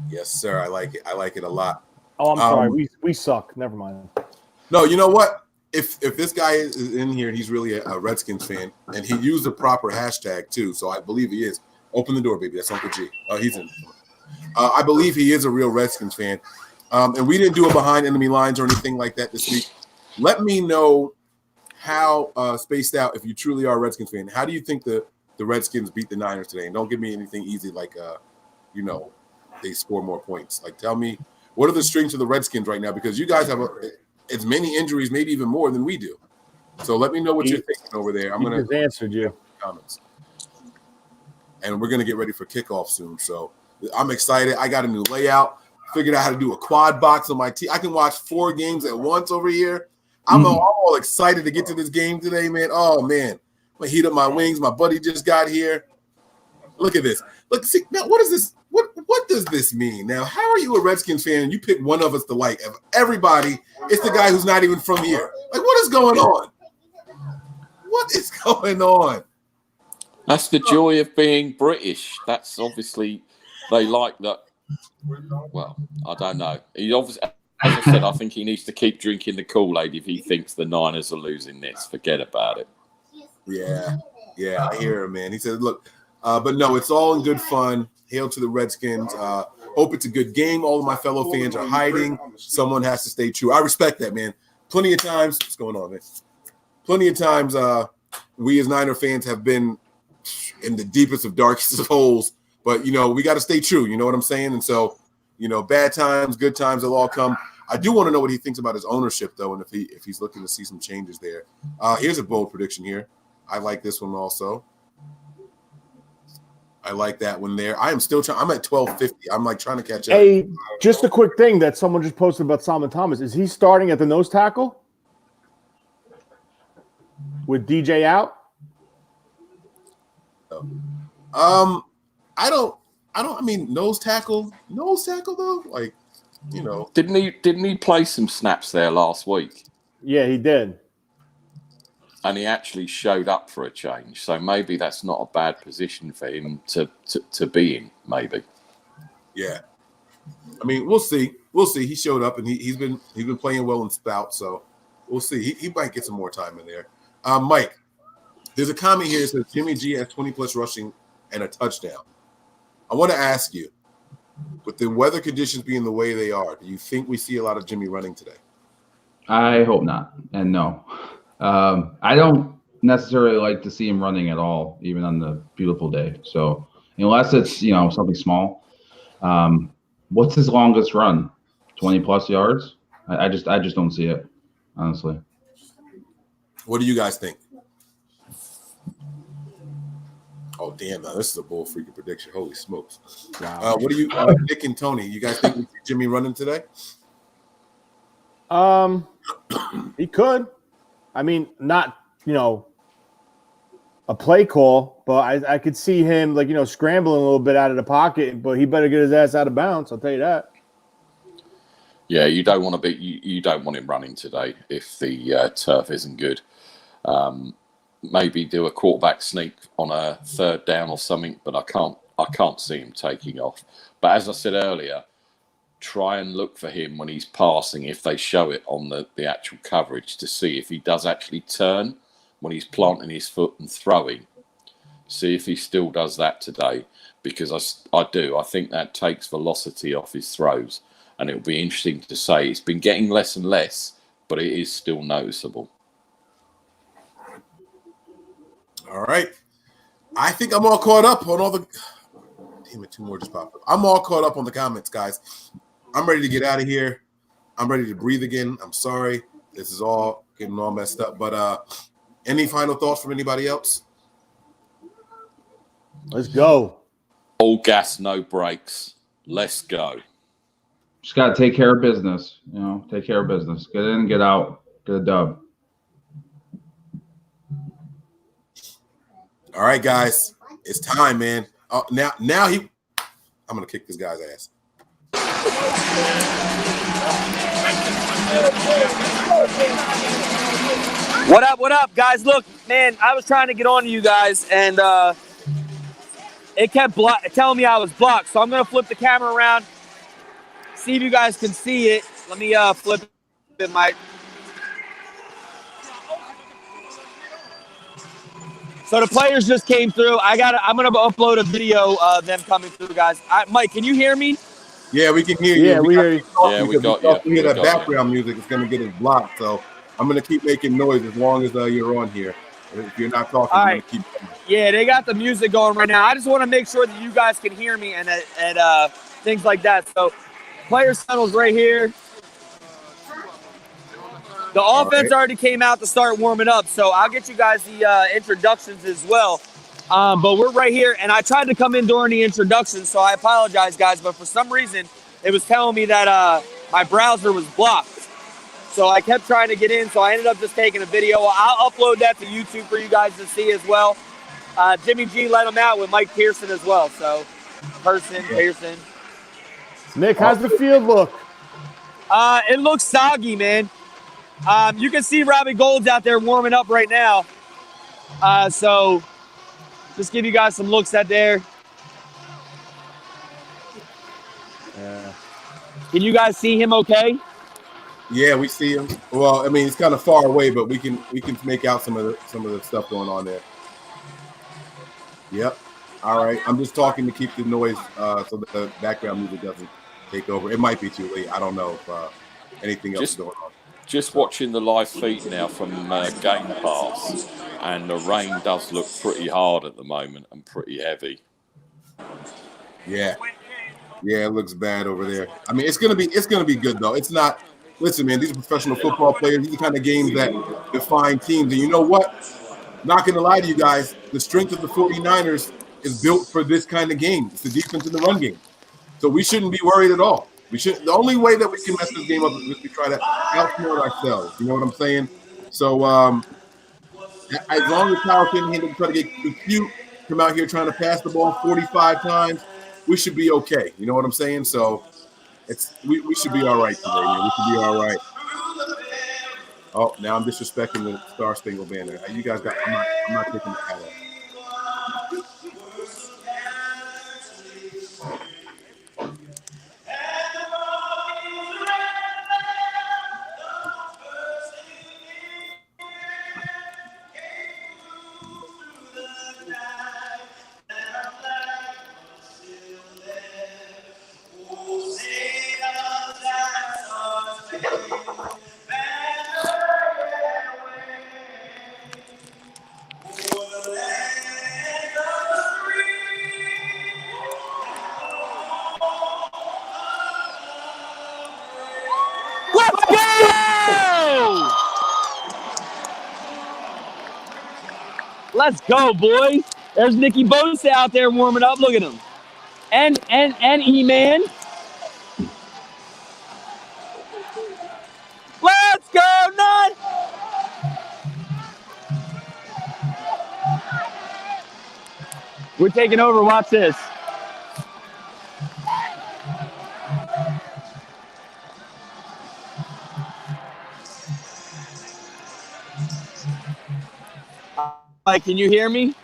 Yes, sir. I like it. I like it a lot. Oh, I'm sorry. We suck. Never mind. No, you know what? If this guy is in here and he's really a Redskins fan, and he used the proper hashtag too, so I believe he is. Open the door, baby. That's Uncle G. He's in. I believe he is a real Redskins fan. And we didn't do a behind enemy lines or anything like that this week. Let me know how spaced out, if you truly are a Redskins fan, how do you think the Redskins beat the Niners today? And don't give me anything easy like, they score more points. Like, tell me, what are the strengths of the Redskins right now? Because you guys have as many injuries, maybe even more than we do. So let me know what you're thinking over there. I'm going to answered you. Comments. And we're going to get ready for kickoff soon. So I'm excited. I got a new layout. Figured out how to do a quad box on my TV. I can watch 4 games at once over here. I'm all excited to get to this game today, man. Oh, man. I'm going to heat up my wings. My buddy just got here. Look at this. Look, see now. What is this? What does this mean? Now, how are you a Redskins fan and you pick one of us to like? Of everybody, it's the guy who's not even from here. Like, what is going on? What is going on? That's the joy of being British. That's obviously they like that. Well, I don't know. He obviously, as I said, I think he needs to keep drinking the Kool-Aid if he thinks the Niners are losing this. Forget about it. Yeah, I hear him, man. He said, "Look, but no, it's all in good fun. Hail to the Redskins. Hope it's a good game. All of my fellow fans are hiding. Someone has to stay true. I respect that, man. Plenty of times. What's going on, man? Plenty of times, we as Niner fans have been in the deepest of darkest of holes. But we got to stay true. You know what I'm saying? And so, bad times, good times, they'll all come. I do want to know what he thinks about his ownership, though, and if he's looking to see some changes there. Here's a bold prediction here. I like this one also. I like that one there. I am still trying. I'm at 1250. I'm like trying to catch up. Hey, just a quick thing that someone just posted about Solomon Thomas. Is he starting at the nose tackle with DJ out? I mean, nose tackle though. Like, Didn't he play some snaps there last week? Yeah, he did. And he actually showed up for a change. So maybe that's not a bad position for him to be in, maybe. Yeah. I mean, we'll see. He showed up and he's been playing well in spout, so we'll see. He might get some more time in there. Mike, there's a comment here that says Jimmy G has 20 plus rushing and a touchdown. I want to ask you, with the weather conditions being the way they are, do you think we see a lot of Jimmy running today? I hope not, and no. I don't necessarily like to see him running at all, even on the beautiful day. So unless it's something small, what's his longest run? 20 plus yards? I just don't see it, honestly. What do you guys think? Oh damn! Now this is a bull freaking prediction. Holy smokes! Wow. What do you, Nick and Tony? You guys think we see Jimmy running today? He could. I mean, not a play call, but I could see him scrambling a little bit out of the pocket. But he better get his ass out of bounds. I'll tell you that. Yeah, you don't want him running today if the turf isn't good. Maybe do a quarterback sneak on a third down or something, but I can't see him taking off. But as I said earlier, try and look for him when he's passing, if they show it on the actual coverage, to see if he does actually turn when he's planting his foot and throwing. See if he still does that today, because I think that takes velocity off his throws, and it'll be interesting to say. It's been getting less and less, but it is still noticeable. All right. I think I'm all caught up on all the – damn it, two more just popped up. I'm all caught up on the comments, guys. I'm ready to get out of here. I'm ready to breathe again. I'm sorry. This is all getting all messed up. But any final thoughts from anybody else? Let's go. All gas, no brakes. Let's go. Just got to take care of business. Take care of business. Get in, get out, get a dub. All right, guys. It's time, man. Now I'm going to kick this guy's ass. What up, guys? Look, man, I was trying to get on to you guys, and it kept telling me I was blocked. So I'm going to flip the camera around, see if you guys can see it. Let me flip it, Mike. So the players just came through. I'm going to upload a video of them coming through, guys. Mike, can you hear me? Yeah, we can hear you. Yeah, we hear you. Yeah, we got you. If we hear that background music, it's going to get us blocked. So I'm going to keep making noise as long as you're on here. If you're not talking, All I'm right. going to keep coming. Yeah, they got the music going right now. I just want to make sure that you guys can hear me and things like that. So players tunnel's right here. The offense already came out to start warming up, so I'll get you guys the introductions as well. But we're right here, and I tried to come in during the introduction, so I apologize, guys. But for some reason, it was telling me that my browser was blocked. So I kept trying to get in, so I ended up just taking a video. I'll upload that to YouTube for you guys to see as well. Jimmy G let him out with Mike Pearson as well. So, Pearson. Nick, how's the field look? It looks soggy, man. You can see Robbie Gold's out there warming up right now. So, just give you guys some looks at there. Can you guys see him okay? Yeah, we see him. Well, I mean, it's kind of far away, but we can make out some of the stuff going on there. Yep. All right. I'm just talking to keep the noise so that the background music doesn't take over. It might be too late. I don't know if anything else is going on. Just watching the live feed now from Game Pass, and the rain does look pretty hard at the moment and pretty heavy. Yeah, it looks bad over there. I mean, it's gonna be good though. It's not. Listen, man, these are professional football players. These are the kind of games that define teams. And you know what? Not gonna lie to you guys, the strength of the 49ers is built for this kind of game. It's the defense in the run game. So we shouldn't be worried at all. We should. The only way that we can mess this game up is if we try to outsmart ourselves. You know what I'm saying? So as long as Kyle Shanahan doesn't try to get cute, come out here trying to pass the ball 45 times, we should be okay. You know what I'm saying? So we should be all right today, man. We should be all right. Oh, now I'm disrespecting the Star Spangled Banner. You guys got. I'm not taking the hat off. Let's go, boys. There's Nicky Bosa out there warming up. Look at him. And E-Man. Let's go, Nut! We're taking over. Watch this. Mike, can you hear me?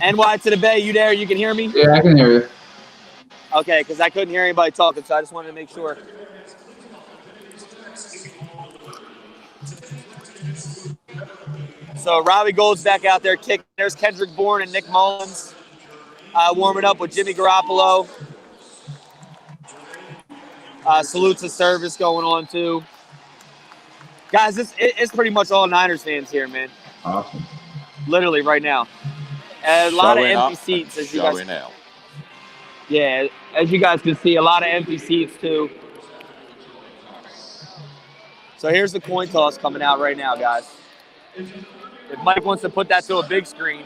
NY to the Bay, you there? You can hear me? Yeah, I can hear you. Okay, because I couldn't hear anybody talking, so I just wanted to make sure. So Robbie Gold's back out there kicking. There's Kendrick Bourne and Nick Mullins warming up with Jimmy Garoppolo. Salutes of service going on, too. Guys, it's pretty much all Niners fans here, man. Awesome. Literally right now. A lot of empty seats. As you guys, out. yeah, as you guys can see, a lot of empty seats, too. So here's the coin toss coming out right now, guys. If Mike wants to put that to a big screen.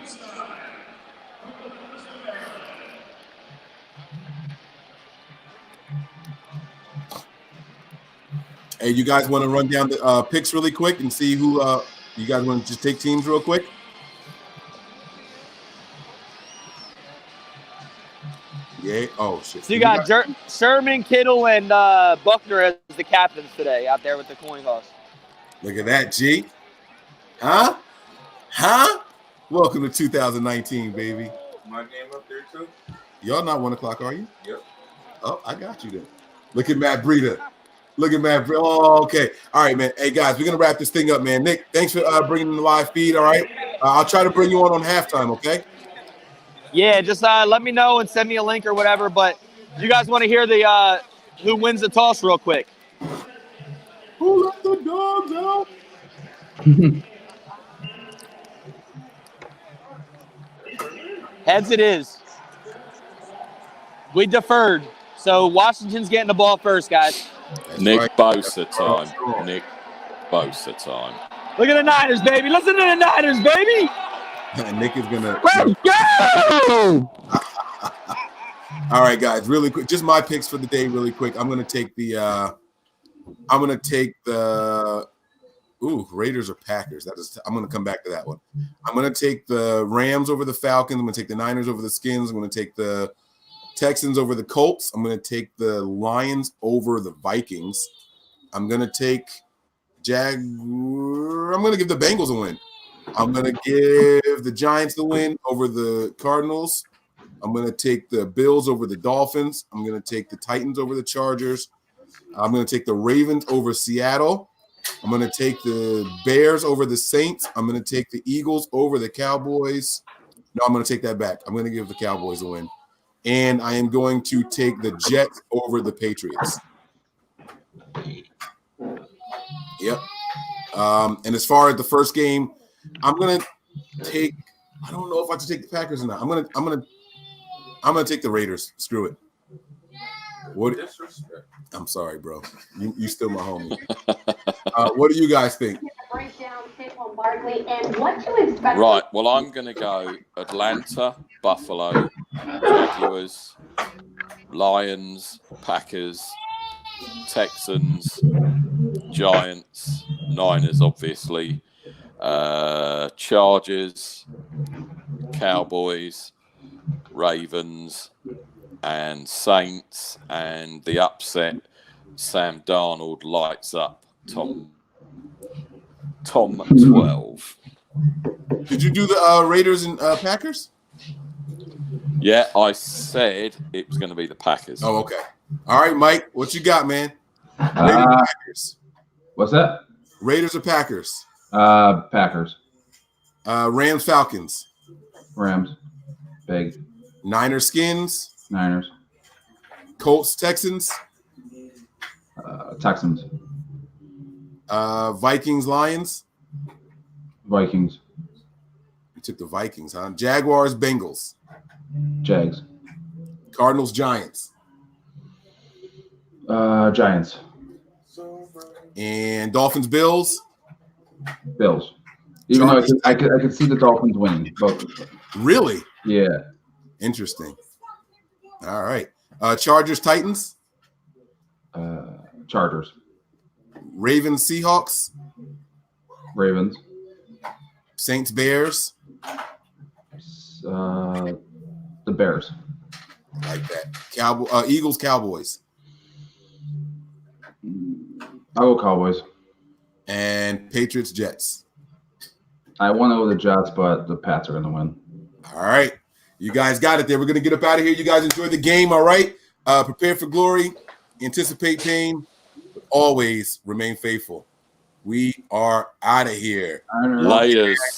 Hey, you guys want to run down the picks really quick and see who you guys want to just take teams real quick? Yeah. Oh, shit. So you got Sherman, Kittle, and Buckner as the captains today out there with the coin toss. Look at that, G. Huh? Welcome to 2019, baby. My name up there too? Y'all not 1 o'clock, are you? Yep. Oh, I got you then. Look at Matt Breida. Oh, okay. All right, man. Hey, guys, we're going to wrap this thing up, man. Nick, thanks for bringing the live feed, all right? I'll try to bring you on halftime, okay? Yeah, just let me know and send me a link or whatever. But you guys want to hear the who wins the toss real quick? Who let the dogs out? Heads it is. We deferred. So Washington's getting the ball first, guys. That's Nick right. Bosa time. Nick Bosa time. Look at the Niners, baby. Listen to the Niners, baby. Nick is going to. Let's go! All right, guys, really quick. Just my picks for the day really quick. I'm going to take the Ooh, Raiders or Packers. I'm going to come back to that one. I'm going to take the Rams over the Falcons. I'm going to take the Niners over the Skins. I'm going to take the Texans over the Colts. I'm going to take the Lions over the Vikings. I'm going to take I'm going to give the Bengals a win. I'm going to give the Giants the win over the Cardinals. I'm going to take the Bills over the Dolphins. I'm going to take the Titans over the Chargers. I'm going to take the Ravens over Seattle. I'm going to take the Bears over the Saints. I'm going to take the Eagles over the Cowboys. No, I'm going to take that back. I'm going to give the Cowboys a win. And I am going to take the Jets over the Patriots. Yep. And as far as the first game, I'm going to take – I don't know if I should take the Packers or not. I'm going to take the Raiders. Screw it. What? I'm sorry, bro. You still my homie. What do you guys think? Right. Well, I'm going to go Atlanta, Buffalo, Jaguars, Lions, Packers, Texans, Giants, Niners, obviously, Chargers, Cowboys, Ravens, and Saints, and the upset, Sam Darnold lights up Tom 12. Did you do the Raiders and Packers? Yeah, I said it was going to be the Packers. Oh, okay. All right, Mike, what you got, man? Raiders or Packers? What's that? Raiders or Packers? Packers. Rams, Falcons. Rams. Big. Niners, Skins. Niners. Colts, Texans. Texans. Vikings, Lions. Vikings. You took the Vikings, huh? Jaguars, Bengals. Jags. Cardinals, Giants. Giants. And Dolphins, Bills. Bills. Even though I could see the Dolphins winning. But Really? yeah. Interesting. All right. Chargers, Titans. Chargers. Ravens, Seahawks. Ravens. Saints, Bears. The Bears. Like that. Eagles, Cowboys. I'll go Cowboys. And Patriots, Jets. I want to go the Jets, but the Pats are going to win. All right. You guys got it there. We're going to get up out of here. You guys enjoy the game, all right? Prepare for glory. Anticipate pain. But always remain faithful. We are out of here. Layers.